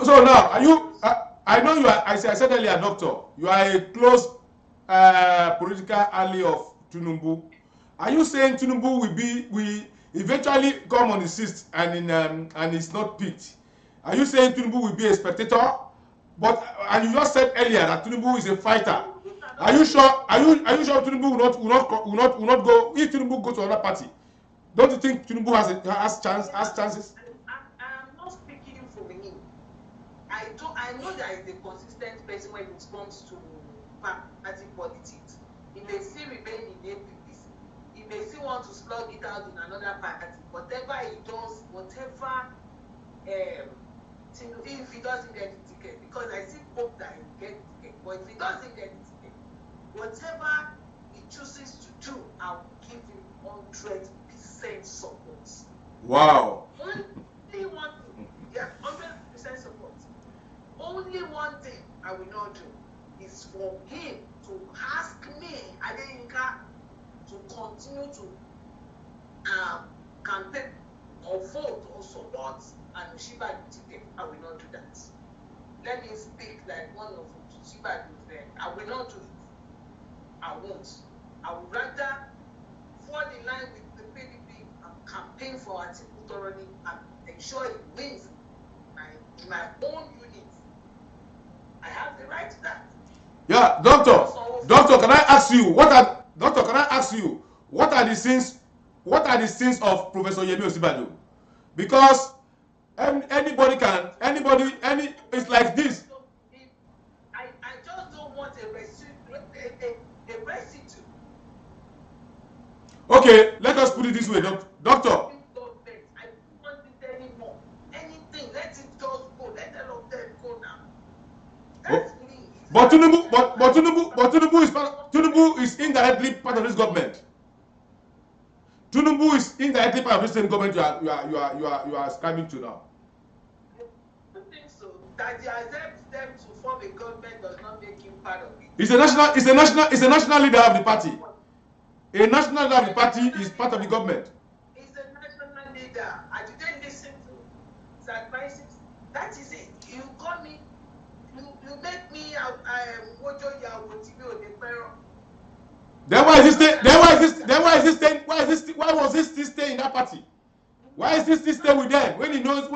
So now, are you? I know you are. I said earlier, doctor. You are a close political ally of Tinubu. Are you saying Tinubu will eventually come on the 6th and it's not picked? Are you saying Tinubu will be a spectator? And you just said earlier that Tinubu is a fighter. Are you sure? Are you sure Tinubu will not go? If Tinubu go to another party, don't you think Tinubu has chances? I'm not speaking for him. I know that he's a consistent person when it comes to party politics. He may still remain in APC. He may still want to slug it out in another party. Whatever he does, if he doesn't get the ticket, because I still hope that he will get the ticket. But if he doesn't get the ticket, whatever he chooses to do, I will give him 100% support. Wow. Only one thing, 100% support. Only one thing I will not do is for him to ask me, Adeyinka, to continue to campaign or vote or support and Shiba ticket. I will not do that. Let me speak like one of Shiba there. I will not do it. I won't. I would rather fall in line with the PDP and campaign for Atiku thoroughly and ensure it wins my own unit. I have the right to that. Yeah, doctor, can I ask you what are the sins of Professor Yemi Osibajo? Because it's like this. I just don't want a residue. Okay, let us put it this way, doctor. But Tinubu is indirectly part of this government. Tinubu is indirectly part of this same government you are ascribing to now. I don't think so. That he accepts them to form a government does not make him part of it. It's a national leader of the party. A national leader of the party is part of the government. He's a national leader. I didn't listen to his advices. That is it. You call me, you make me Then why was this still stay in that party? Why is this still stay with them when he knows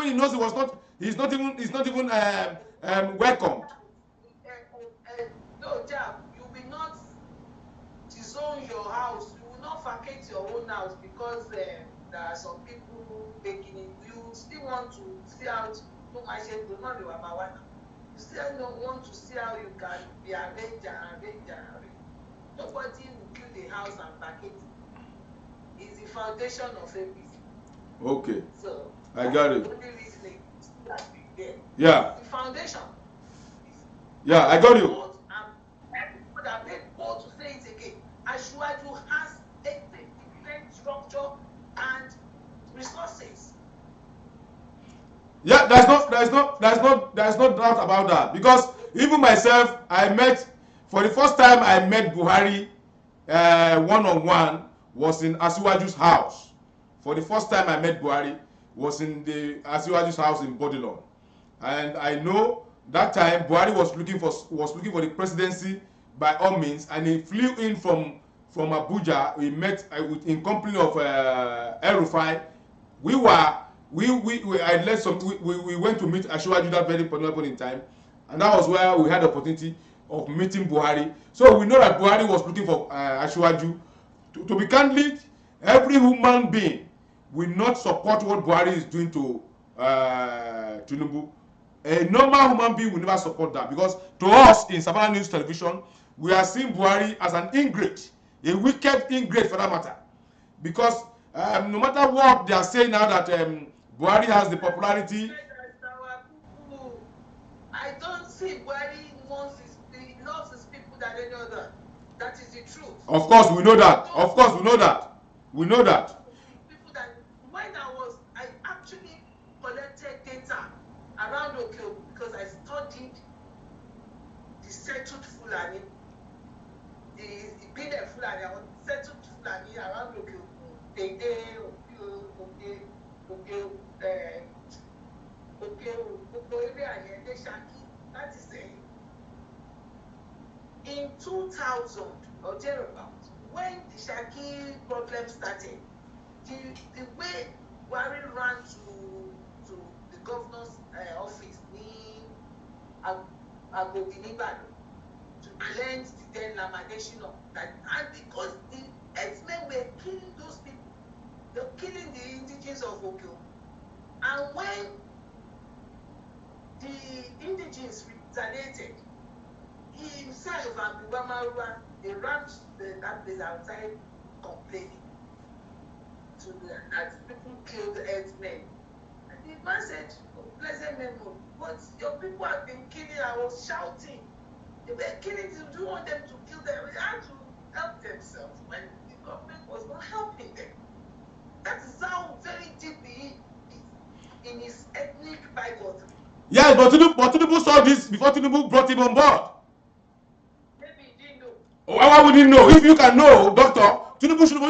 he's not even welcomed? No, Jab, you will not disown your house. You will not vacate your own house because there are some people making it. You still want to see out. You still don't want to see how you can be arranged. Nobody will kill the house and vacate it. It's the foundation of APC. Okay. So I got it. The only reason that there. Yeah. The foundation. Yeah, I got you. But I made bold to say it again. Ashwaju has a different structure and resources. Yeah, there's no doubt about that, because even myself, for the first time I met Buhari one-on-one was in Asiwaju's house. For the first time I met Buhari was in the Asiwaju's house in Bodilon, and I know that time Buhari was looking for the presidency by all means, and he flew in from Abuja. We met in company of El Rufai. We went to meet Asiwaju that very particular point in time, and that was where we had the opportunity of meeting Buhari. So we know that Buhari was looking for Asiwaju. To be candid, every human being will not support what Buhari is doing to Tinubu. A normal human being will never support that, because to us in Savannah News Television, we are seeing Buhari as an ingrate, a wicked ingrate for that matter. Because no matter what they are saying now that Buhari has the popularity. I don't see Buhari loves his people than any other. That is the truth. Of course, we know that. We know that. People that when I actually collected data around Okeo because I studied the settled Fulani, the Bide Fulani, I was settled Fulani around Okeo. That is in 2000 or thereabouts, when the Shaki problem started, the way Buhari ran to the governor's office in Agodi to cleanse the then lamination of that, and because the X-Men were killing those people, they were killing the indigenous of Okeo, and when the indigenous retaliated, he himself and Bubamarua, they ran that place outside complaining that people killed the X-Men. And the man said, oh, blessed memory, but your people have been killing. I was shouting. They were killing. Do you want them to kill them? They had to help themselves when the government was not helping them. That is how very deep he is in his ethnic bigotry. Yes, but Tinubu saw this before Tinubu brought him on board. Maybe he didn't know. Why would he know? If you can know, doctor, Tinubu should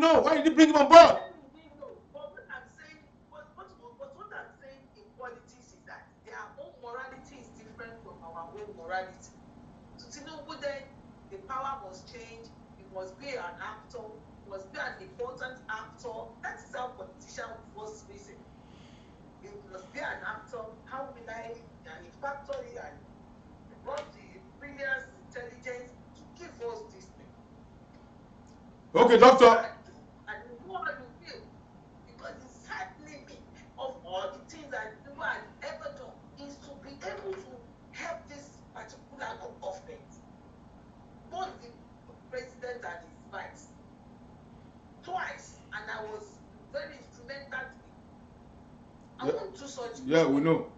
know. Why did he bring him on board? Maybe he didn't know. But what I'm saying, what I'm saying in politics is that their own morality is different from our own morality. So Tinubu then, the power must change. He must be an actor. He must be an important actor. That is how politicians was reason. He must be an actor. How will I and factor and brought the brilliance, intelligence to give us this thing. Okay, doctor. And you know how you feel, because it's saddening me of all the things that you had ever done is to be able to help this particular government, both the president and his vice, twice, and I was very instrumental to it. I won't do such. Yeah, we know.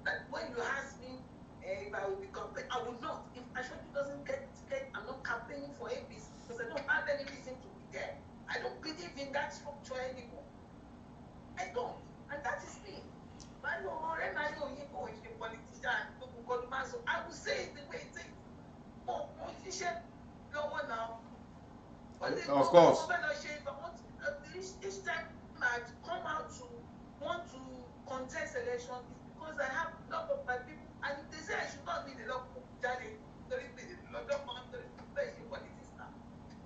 That when you ask me, if I will be campaigning, I will not. If Ashwati doesn't get ticket, I'm not campaigning for APC because I don't have any reason to be there. I don't believe in that structure anymore. I don't. And that is me. I know Igbo is a politician, so I will say it the way it is. Oh, politician, no one now. Of course. Each time I come out to want to contest election is because I have a lot of my people, and if they say I should not need a lot of Johnny, there is a lot of politics now.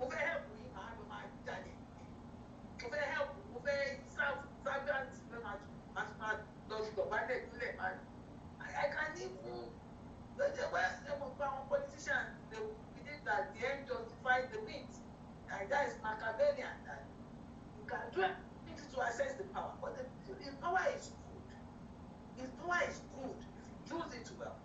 Over help me, I have my Johnny. Over help, over South, Savannah, I can even the politicians, they believe that the end justifies the means. And that is Machiavellian, that you can do anything to access the power. But the power is good. If power is good, if you use it well,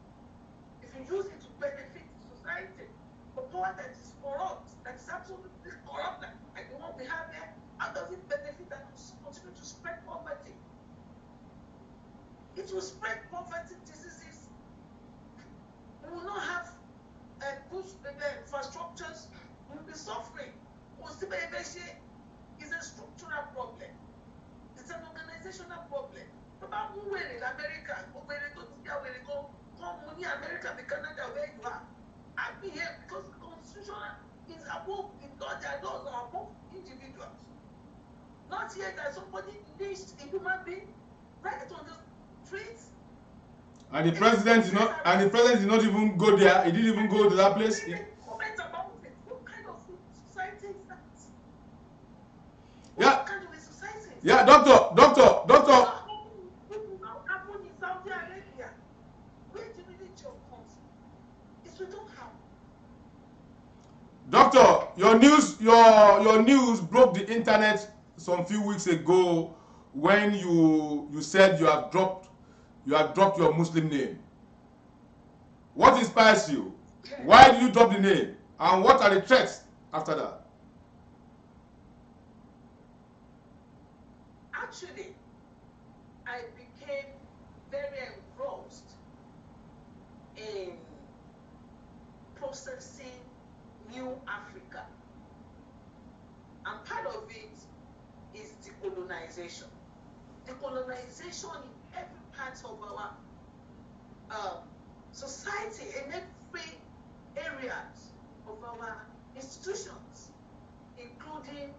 if you use it to benefit society, but power that is corrupt, that is absolutely corrupt, like the one we have here, how does it benefit and continue to spread poverty? It will spread poverty, diseases. We will not have good infrastructures. We will be suffering. It's a structural problem. It's an organizational problem. About who in America, come America, Canada, where you are. I'll be here because the Constitution is above the law. Their laws are above individuals. Not yet that somebody needs a human being right on the streets. And the president did not even go there. He didn't even go to that place. Comment about it. What kind of society is that? Yeah. What kind of a society? Yeah, doctor. What happened in Saudi Arabia? Where the religion comes? It's we don't have. Doctor, your news broke the internet some few weeks ago when you said you have dropped your Muslim name. What inspires you? Why did you drop the name? And what are the threats after that? Actually, I became very engrossed in processing New Africa. And part of it is decolonization. Decolonization in every part of our society, in every areas of our institutions, including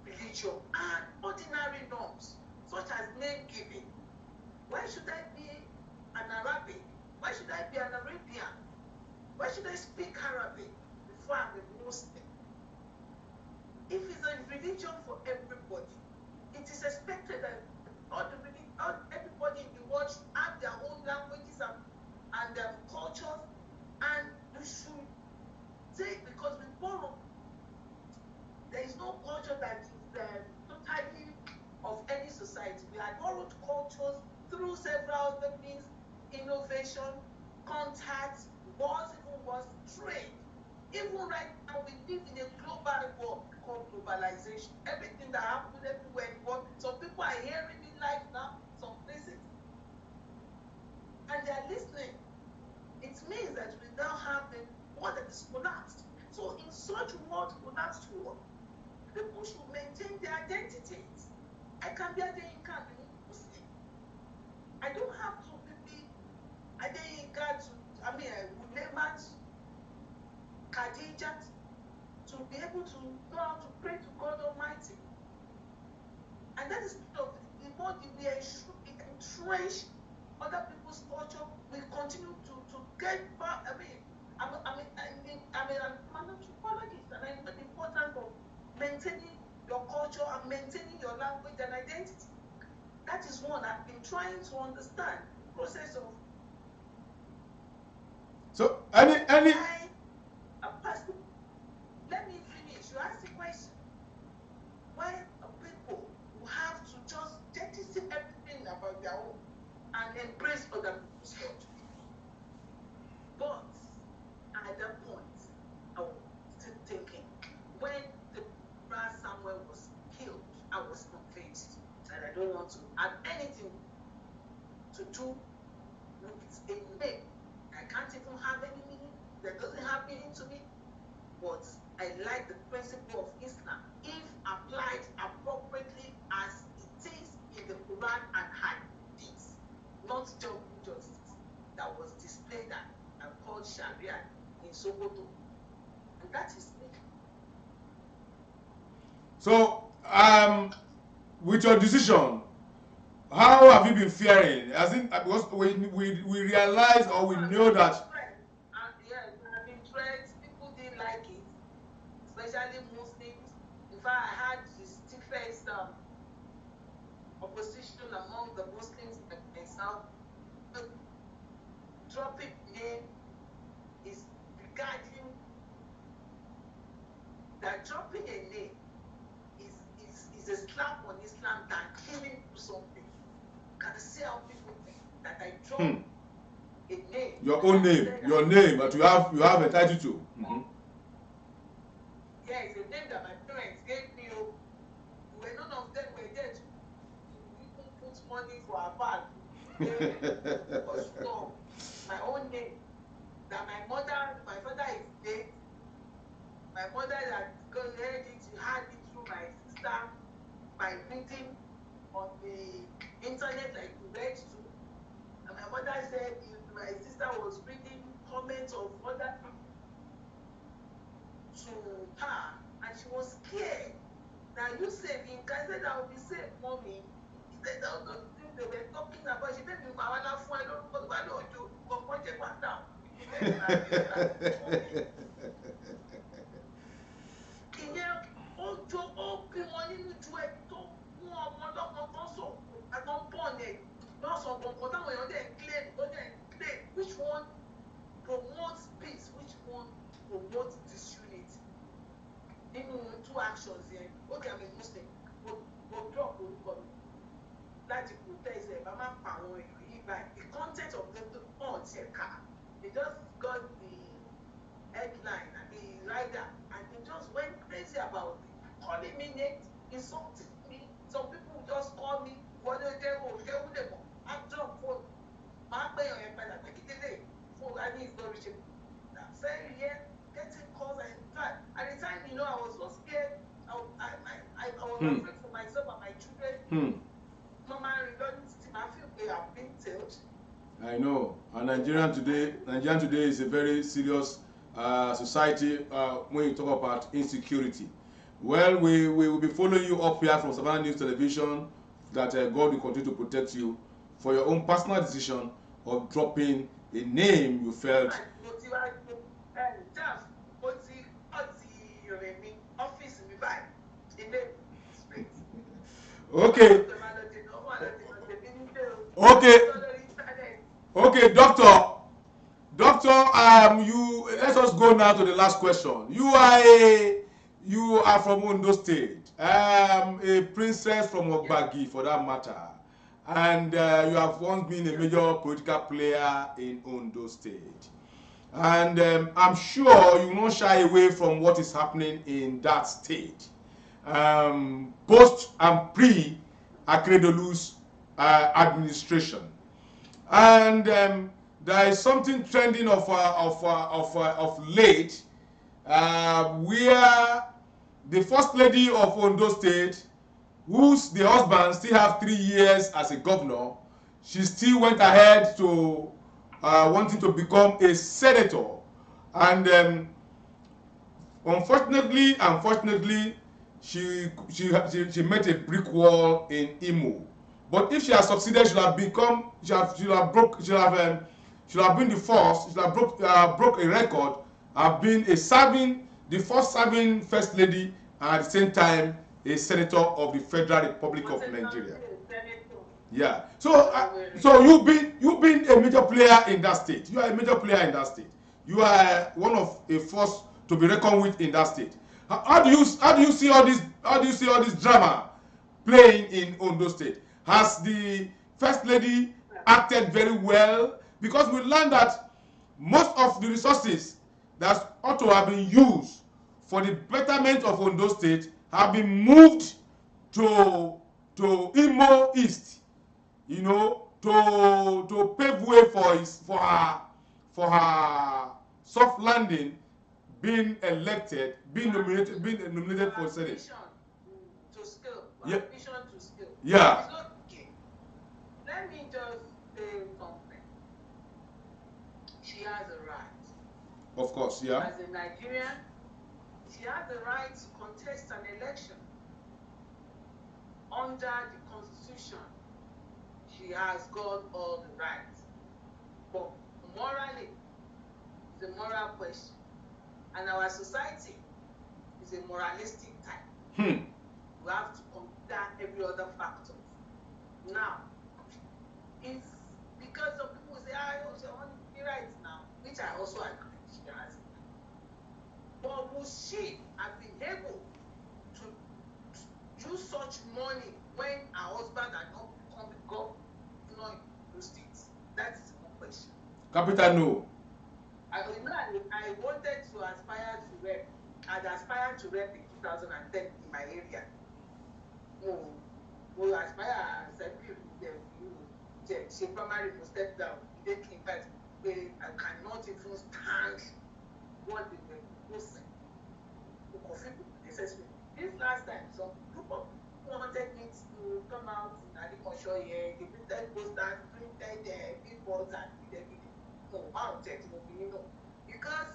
religion and ordinary norms, such as name giving. Why should I be an Arabic? Why should I be an Arabian? Why should I speak Arabic before I'm a Muslim? If it's a religion for everybody, it is expected that everybody in the world should have their own languages and their cultures, and we should take, because we borrow. There is no culture that is totally of any society. We have borrowed cultures through several other means: innovation, contact, wars, trade. Even right now, we live in a global world called globalization. Everything that happens everywhere in the world. Some people are hearing me live now, some places, and they are listening. It means that we now have a world that is collapsed. So in such world, collapsed world, people should maintain their identities. I can be Adeyinka, be Muslim. I don't have to be Adeyinka Ulemat, Khadija, to be able to know how to pray to God Almighty. And that is part of the more we entrench other people's culture, we continue to get back. I'm an anthropologist, and I know the importance of maintaining your culture and maintaining your language and identity. That is one I've been trying to understand the process of. So any. Let me finish. You asked the question. Why people who have to just jettison everything about their own and embrace other people's culture? But at that point, I was still thinking, when the brother Samuel was killed, I was convinced that I don't want to have anything to do with a name I I can't even have any meaning. That doesn't have meaning to me. But I like the principle of Islam if applied appropriately as it is in the Quran and Hadith, not jungle justice that was displayed and called Sharia in Sokoto. And that is me. So, with your decision, how have you been faring? As in, because we realize or we know that. Yeah, I've been threats. People didn't like it, especially Muslims. In fact, I had the stiffest opposition among the Muslims myself. Dropping name is regarding that dropping a name is a slap on Islam than killing something. Can see how people think that I drop a name. Your own name, your name, but you have a title to. Mm-hmm. Yeah, it's a name that my parents gave me. When none of them were there to even put money for our bag. So, my own name. That my father is dead. My mother that got heard it, had it through my sister by reading on the internet like you read to. And my mother said my sister was reading comments of other to her and she was scared. Now you saving, I said I will be safe, mommy. He said that was the thing they were talking about. She said, I don't do one down. Which one promotes peace? Which one promotes disunity? In two actions here. Okay, I'm a Muslim. But drop that you protest Mama Power. The content of the car. They just got the headline and the rider and they just went crazy about it. Calling me names, insulting me. Some people just call me what they do. I drop phone. My pay on your pen, phone I need is not reachable. That's very getting calls and that. At the time, I was so scared. I was afraid for myself and my children. Mama, regarding I feel they have been told. I know. And Nigerian today is a very serious society when you talk about insecurity. Well, we will be following you up here from Savannah News Television that God will continue to protect you for your own personal decision of dropping a name you felt. Okay. Okay, doctor, you let us go now to the last question. You are from Ondo State, a princess from Ogbagi for that matter, and you have once been a major political player in Ondo State, and I'm sure you will not shy away from what is happening in that state, post and pre Akeredolu's administration, and there is something trending of late, where the first lady of Ondo State, whose the husband still have 3 years as a governor, she still went ahead to wanting to become a senator, and unfortunately, she met a brick wall in Imo. But if she has succeeded, she have been the first. She have broke a record, have been the first serving first lady, and at the same time a senator of the Federal Republic of Nigeria. Yeah. So you've been a major player in that state. You are a major player in that state. You are one of a force to be reckoned with in that state. How do you see all this? How do you see all this drama playing in Ondo State? Has the first lady acted very well? Because we learned that most of the resources that ought to have been used for the betterment of Ondo State have been moved to Imo East, to pave way for for her soft landing, being elected, being nominated for Senate. To skill. Yeah. Ambition to skill. Yeah. It's not okay. Let me just say something. She has a right. Of course, yeah. As a Nigerian, she has the right to contest an election. Under the Constitution, she has got all the rights. But morally, it's a moral question. And our society is a moralistic type. We have to consider every other factor. Now, if because some people say, she wants to be right now, which I also agree she has. But will she have been able to use such money when her husband had not become the governor in those states? That is one question. Capital no. I wanted to aspire to rep. I'd aspired to rep in 2010 in my area. We aspire as she primary will step down. They came back. I cannot even stand what they were proposing. This last time, some group of people wanted me to come out in Adikosho here. They printed posters, printed billboards, and did everything. No, mounted, no. Because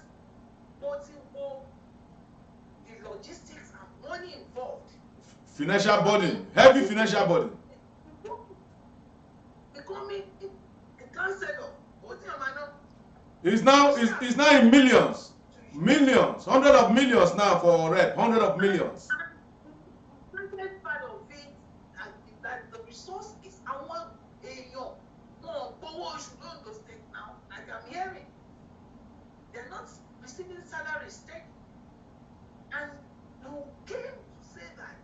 the logistics and money involved. Financial burden, heavy financial burden. Becoming a councillor, It's now in millions, hundreds of millions now for rep, hundreds of millions. The part of it is that the resource is our more power should go to state now. Like I'm hearing, they're not receiving salary state, and you came to say that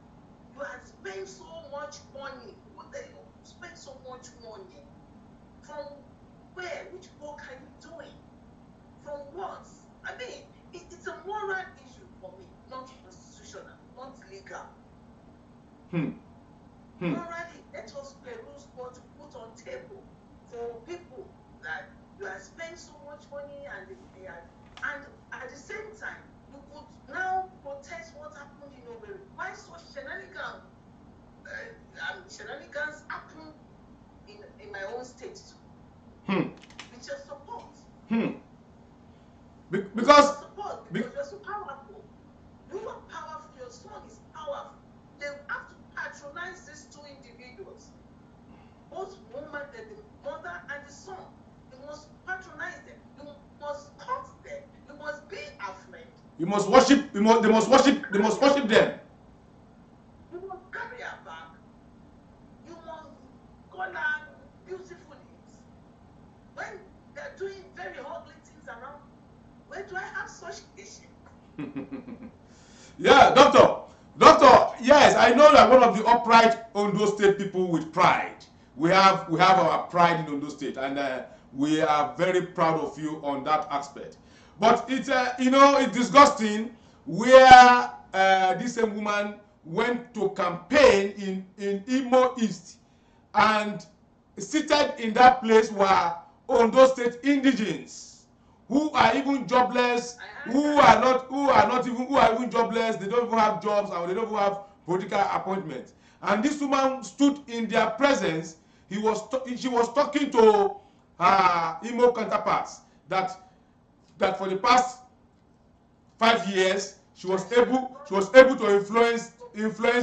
you had spent so much money. What they spend so much money from where? Which work are you doing? From what? I mean, it's a moral issue for me, not constitutional, not legal. Morally, let us peruse what to put on table for people that you have spent so much money and at the same time, you could now protest what happened in Owerri. Why such shenanigans? Shenanigans happen in my own state too. With your support. Because you're so powerful. You are powerful, your son is powerful. They have to patronize these two individuals. Both woman, the mother and the son. You must patronize them. You must cut them. You must be a friend. You must worship, they must worship them. You must carry her back. You must call her beautiful names. When they're doing very ugly things around, where do I have such issue? Yeah, doctor, yes, I know that one of the upright Ondo State people with pride. We have our pride in Ondo State, and we are very proud of you on that aspect. But it's it's disgusting where this same woman went to campaign in Imo East, and seated in that place were Ondo State indigents who are even jobless, who are even jobless. They don't even have jobs, and they don't even have political appointments. And this woman stood in their presence. She was talking to her Imo counterparts that for the past 5 years she was able to influence Imo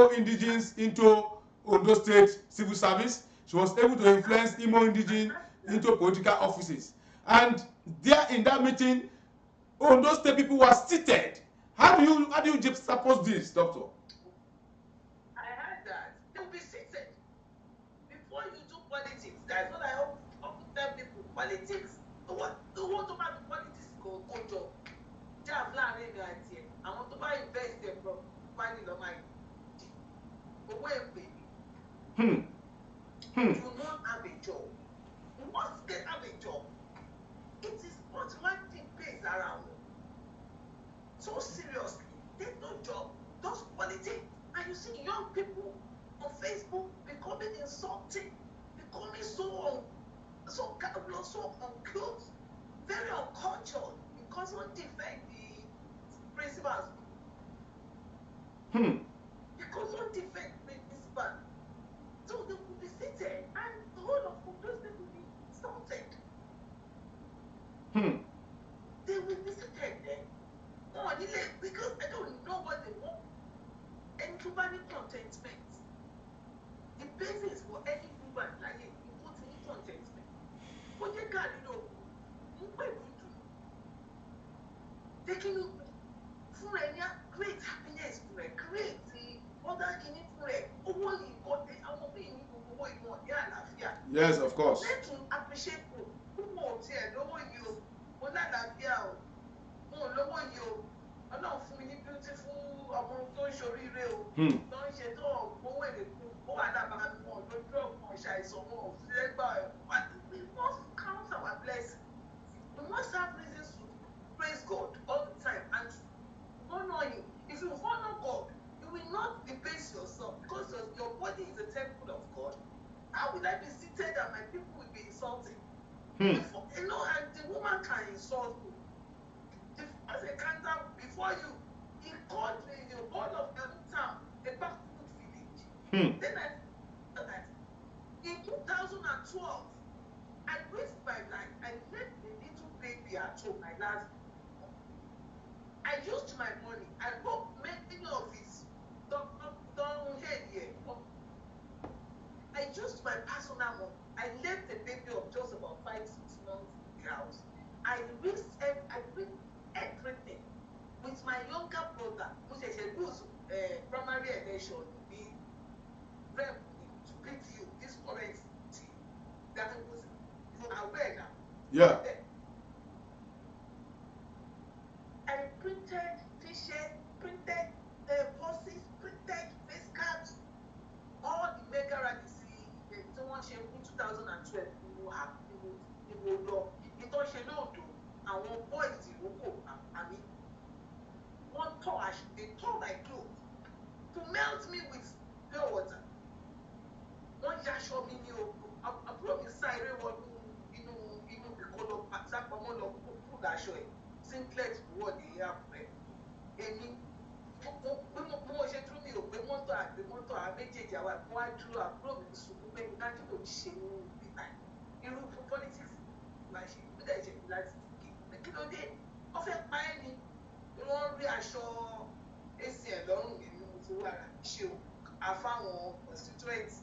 indigenes into Ondo State civil service. She was able to influence Imo indigenes into political offices. And there in that meeting, Ondo State people were seated. How do you suppose this, doctor? I heard that. They'll be seated. Before you do politics, that's what I hope tell people. Politics. The one to make politics go job. Job plan and I want to buy invest them from money on my away baby. You not have a job. Once they have a job, it is automatic pays around. So seriously, there's no job, just politics. And you see young people on Facebook becoming insulting becoming so uncouth, very uncultured, because one defend the principals. Because one defend the principal. So they will be seated and the whole of those people will be insulted. They will be seated there. Oh, because I don't know what they want. And to buy contentment. The basis for any human like you put in contentment. But you can't taking for any great happiness for a great other guinea for a only got the yes, of course. Let him appreciate who wants here, no one you, but not that girl. No one you. I'm not for many beautiful among those show real. Don't you know? Go away. Go and have more. Don't drop more shy so more. But we must count our blessings. We must have reasons to praise God all the time and honor Him. If you honor God, you will not debase yourself because your body is a temple of God. How will I be seated and my people will be insulting? Before, and the woman can insult me. As a cancer before you, he called me in the whole of the town, a backward village. Then I said that in 2012, I risked my life. I left a little baby at home, my last. I used my money. I bought many of his don't head here. I used my personal money. I left a baby of just about 5-6 months in the house. I risked everything with my younger brother, who says he lose primary election in rep to beat you this current team. That was you are aware now. Yeah. I printed t-shirts, printed buses, printed face caps, all the mega rallies. Someone shared in 2012. You will have you will love. You don't share no do. And one boys you will go. I mean, one touch they tore my clothes to melt me with pure water. One yasho me new. I promise Sire one the color pattern for one of people that show it. Simplex what they have. Any mo ṣe tún mi ò gbé mọ́tò méjèèjì àwọn ẹ̀kọ́ wá dúró àbúrò mi sùn pé dájú kò ṣe ní ìgbà irú fún politics máa ṣe ìpínlẹ̀ ìṣèlú láti kí ló dé wọ́n fẹ́ pa ẹ́ ni wọ́n rí aṣọ acn lọ́rùn mi ní mo fi wà rà ṣe o àfáwọn constituents.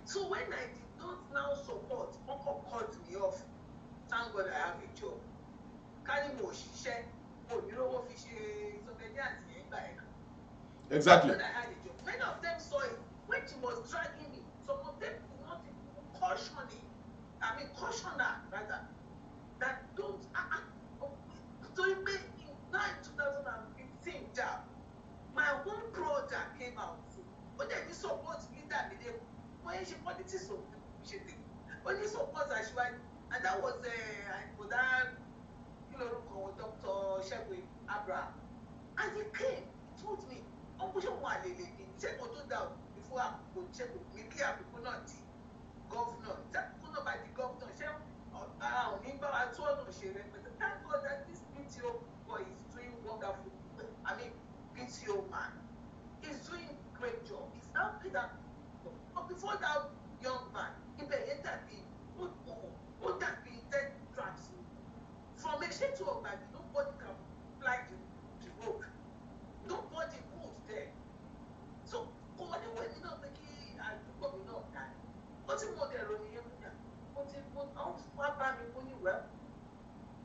So when I did not now support, Uncle cut me off. Thank God I have a job. Can you share? Oh, you know what fish is surveillance here? Exactly. When I had a job, many of them saw it when she was dragging me. Some of them did not even caution her rather that don't. So in 2015, job, my own brother came out. But then he support me that day. When she politics of she did. When he support her, she went, and that was for that. Dr. Shegwe Abraham. And he came, he told me, Uncle Shegwe, he said, go down before I could check with me, people not the governor. That could not by the governor. I told him, but thank God that this PTO boy is doing wonderful. I mean, PTO man. He's doing great job. He's now paid that. But before that young man, he began that be, would that be dead drugs? From a shade to a bag, nobody can fly the road. Nobody moves there. So, when you know, the key, I do what we know that. What's the model on the area? What's it put out? What about me when you were?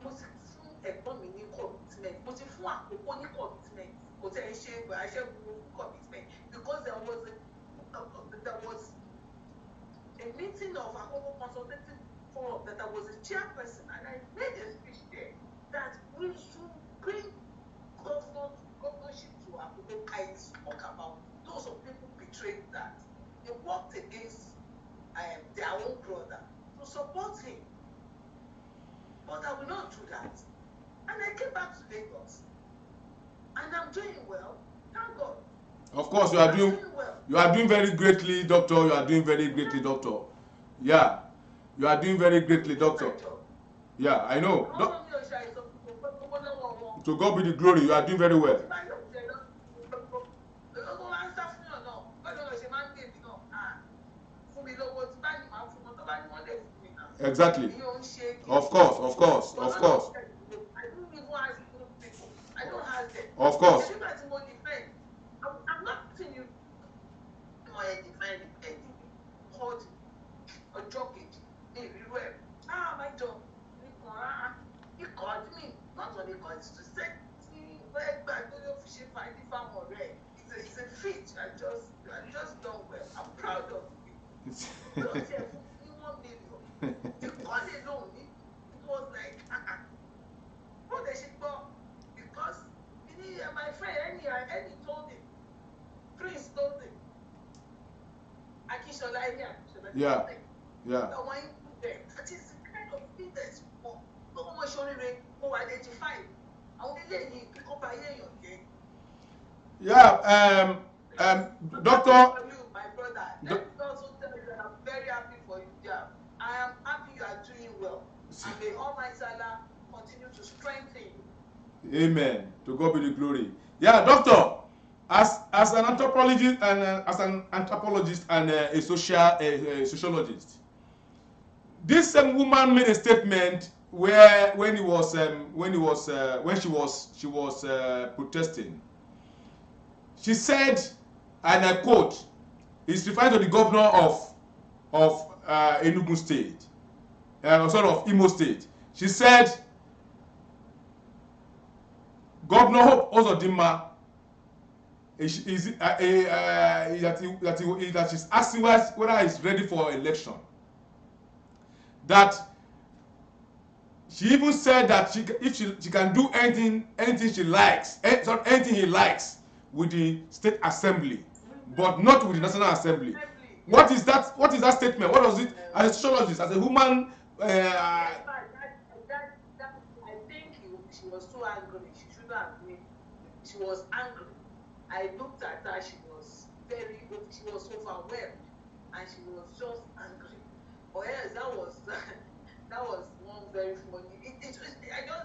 What's it from a bombing commitment? What's it from a commitment? What's a shame, but I shall commitment because there was a meeting of a whole consultative forum that I was a chairperson and I made a speech there that we should bring governorship to Abuja. I spoke about those of people betrayed that. They worked against their own brother to support him. But I will not do that. And I came back to Lagos. And I'm doing well. Thank God. Of course, you are doing well. You are doing very greatly, doctor. You are doing very greatly, doctor. Yeah. You are doing very greatly, doctor. Yeah, I know. To God be the glory. You are doing very well. Exactly. Of course, of course, of course. I don't even ask those people. I don't ask them. Of course. I'm not asking you. I defend anything. Called or joking. My job. He called me. Not only called to say it's a feat. I just done well. I'm proud of you. Don't say 1 million. The call alone, it was like what they should go because my friend any told him. Prince told him. Akishola Yeah. Yeah. That is the kind of thing that's for who identify. Yeah. Doctor. My brother, let me also tell you that I'm very happy for you. Yeah. I am happy you are doing well. And may Almighty Allah continue to strengthen you. Amen. To God be the glory. Yeah, doctor. As an anthropologist and a sociologist, this same woman made a statement where when she was protesting. She said, and I quote, it's referring to the governor of Enugu State, sort of Imo State. She said, Governor Hope Ozodinma that she's asking whether he's ready for election. That she even said that if she can do anything she likes, anything he likes with the state assembly, but not with the National Assembly. What is that? What is that statement? What was it? As a sociologist, as a human. I think she was too angry. She shouldn't have been. She was angry. I looked at her. She was overwhelmed, and she was just angry. But yes, that was one very funny. I just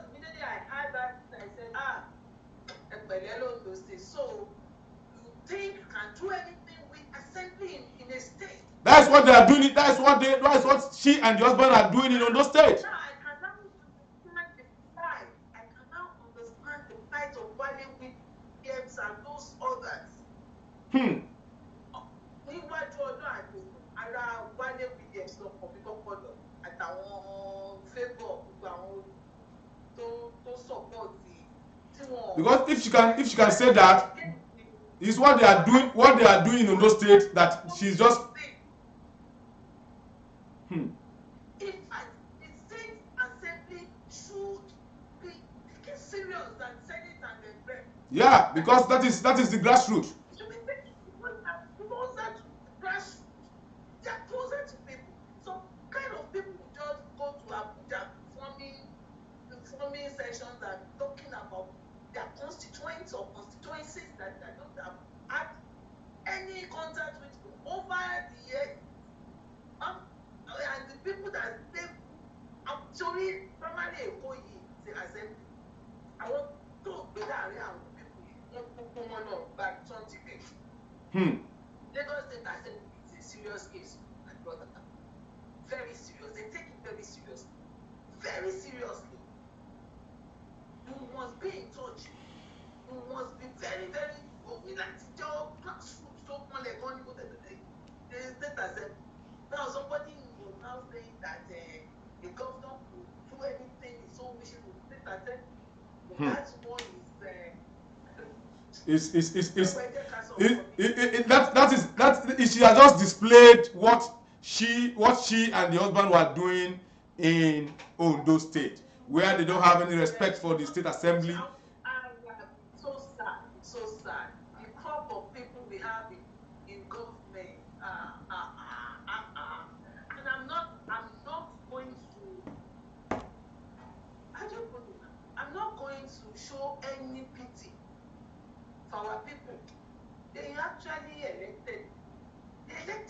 immediately I heard that I said, so you think you can do anything with assembly in a state? That's what they are doing. That's what she and the husband are doing in Ondo State. Now I can now understand the pride. I can now understand the plight of Wale Williams and those others. Níwájú ọdún àgbò ara Wale Williams lọ kọ̀ bí kọ́kọ́dọ̀ àtàwọn favour gbogbo àwọn tó support tí wọ́n. Because if she can say that, is what they are doing in Ondo State, that she's just. In fact, the state assembly should be taken serious than Senate and the rep. Yeah, because that is the grassroots. Should be taken closer to the grassroots. They are closer to people. Some kind of people just go to Abuja forming sessions and talking about their constituents or constituencies that don't have had any contact with over the years. And the people that they actually primarily the assembly. I want to be there and people back 20 days. Lagos State Assembly is a serious case, my brother. Very serious. They take it very seriously. Very seriously. You must be in touch. You must be very, very. We like to tell grassroots to open the state assembly. Now somebody will now saying that the governor could do anything his own wishes with state assembly. That's one she has just displayed what she and the husband were doing in Ondo State, where they don't have any respect for the state assembly. So sad. The crop of people we have in government. And I'm not going to. I'm not going to show any pity for our people. They actually elected them.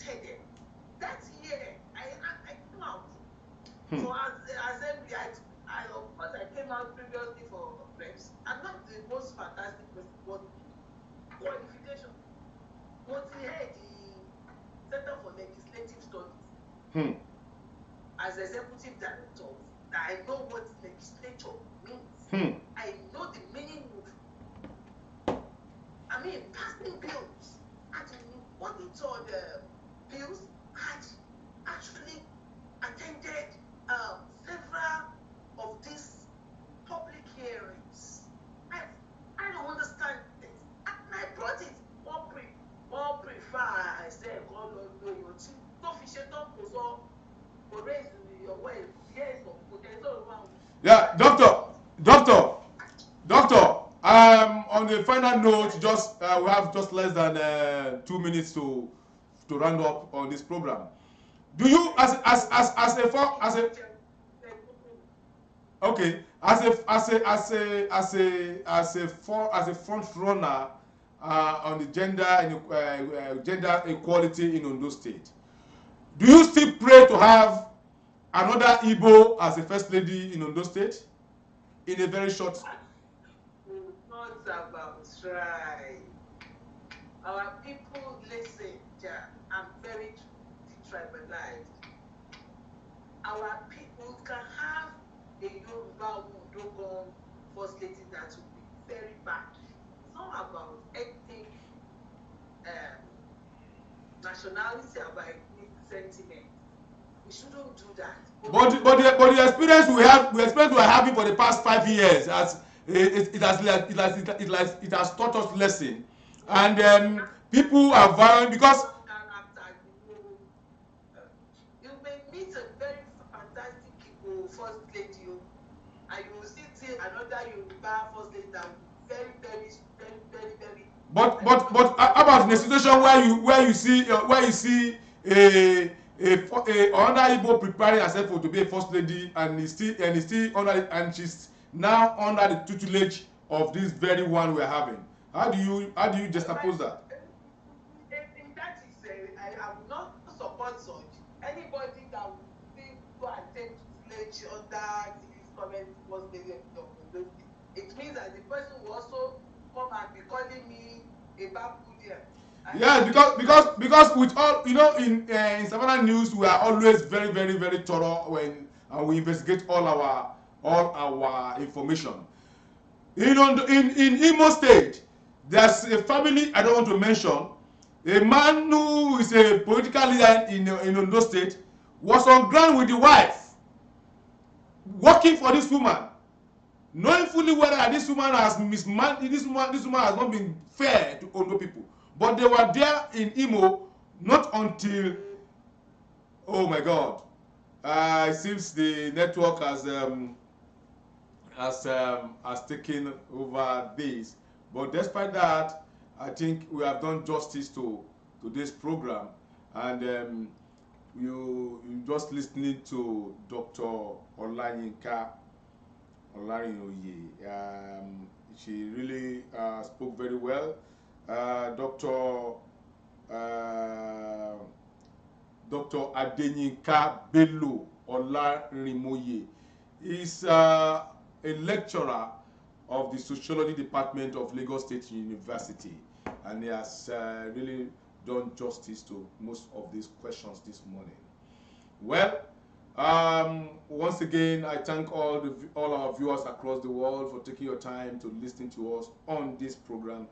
That year, I came out. So as assembly, I of course I came out previously for reps. I'm not the most fantastic person, but qualification. But he had the Center for Legislative Studies as executive director. I know what legislature means. I know the meaning of, passing bills. And monitor the bills. Had actually attended several of these public hearings. I don't understand this. And I brought it more prefer. I said, God, no, your team. Don't fish it up, so raise your way. Yes, potential one. Yeah, doctor. On the final note, just we have just less than 2 minutes to round up on this program. Do you, as a front runner on the gender equality in Ondo State, do you still pray to have another Igbo as a first lady in Ondo State in a very short? Not about try. Our people listen. I'm very tribalized. Our people can have a Yoruba Wodogon first lady that will be very bad. It's not about ethnic nationality, about ethnic sentiment. We shouldn't do that. But the experience we are having for the past 5 years it has taught us lesson, and people are vying because you may meet a very fantastic first lady, and you will see another Yoruba first lady that will be very. But how about in a situation where you see a another Igbo preparing herself to be a first lady, and is still under, and she's now under the tutelage of this very one we're having? How do you juxtapose that? That is, I will not support such. Anybody that will think to attempt tutelage under this current first lady of Ondo, it means that the person will also come and be calling me a babudia. Yeah, because with all in Savannah News, we are always very thorough and we investigate all our information. In Imo State, there's a family I don't want to mention. A man who is a political leader in Ondo State was on ground with the wife, working for this woman, knowing fully well that this woman has mismanaged. This woman has not been fair to Ondo people. But they were there in Imo not until, oh my God, it seems the network has taken over this. But despite that, I think we have done justice to this program, and you just listening to Dr. Olanyinka Olarinoye. She really spoke very well. Dr. Adenyinka Bello Olarimoye is a lecturer of the Sociology Department of Lagos State University, and he has really done justice to most of these questions this morning. Well, once again, I thank all our viewers across the world for taking your time to listen to us on this program.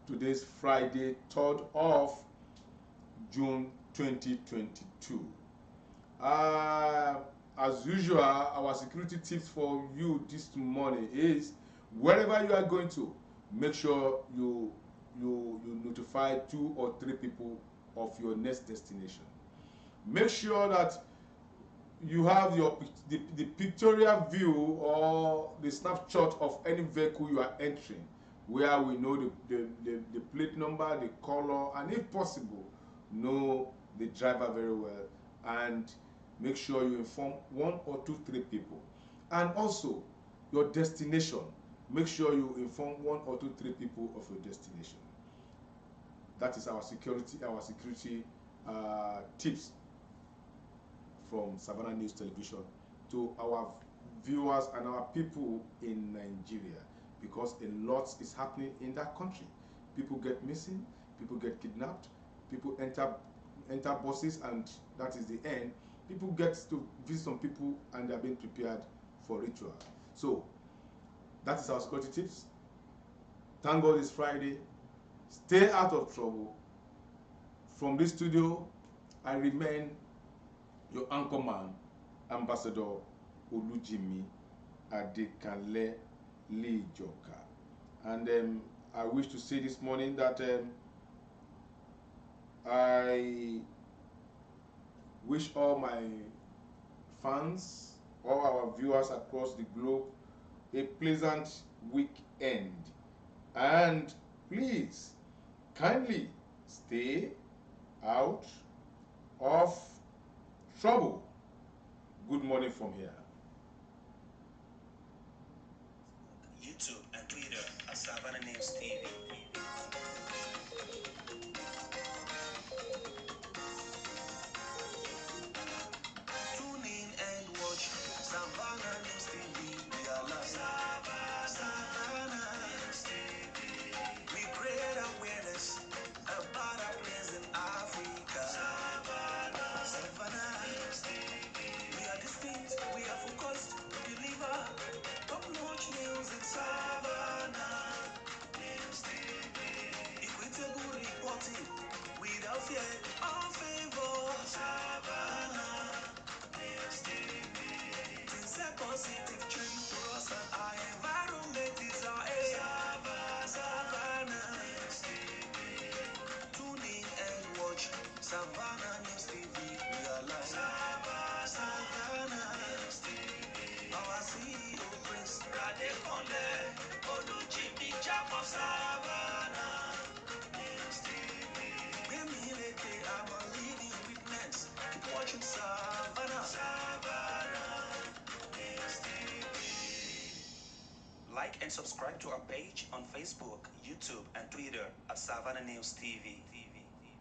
Today's Friday, 3rd of June 2022. As usual, our security tips for you this morning is, wherever you are going to, make sure you notify 2 or 3 people of your next destination. Make sure that you have the pictorial view or the snapshot of any vehicle you are entering, where we know the plate number, the color, and if possible, know the driver very well, and make sure you inform 1 or 2, 3 people. And also your destination, make sure you inform 1 or 2, 3 people of your destination. That is our security tips from Savannah News Television to our viewers and our people in Nigeria, because a lot is happening in that country. People get missing, people get kidnapped, people enter buses, and that is the end. People get to visit some people and they are being prepared for ritual. So that is our security tips. Thank God it's Friday. Stay out of trouble. From this studio, I remain your anchorman, Ambassador Olujimi Adekanle Lejoka. And I wish to say this morning that I wish all my fans, all our viewers across the globe, a pleasant weekend. And please, kindly stay out of trouble. Good morning from here. YouTube and Twitter at Savannah News TV. Tune in and watch Savannah News TV. We are live. Savannah News TV. We create awareness about our place in Africa. Savannah News TV. We are distinct, we are focused, we deliver top-notch news in Savannah News TV. Equitable reporting without fear or favor. Savannah News TV. Things a positive change for us and our environment is our aim. Savannah News TV. Tune in and watch Savannah News TV. We are live. Savannah News TV. Our CEO Prince Radekonde Olujimi Japo. Savannah News TV. I'm a leading witness. Keep watching Savannah News TV. Like and subscribe to our page on Facebook, YouTube, and Twitter at Savannah News TV.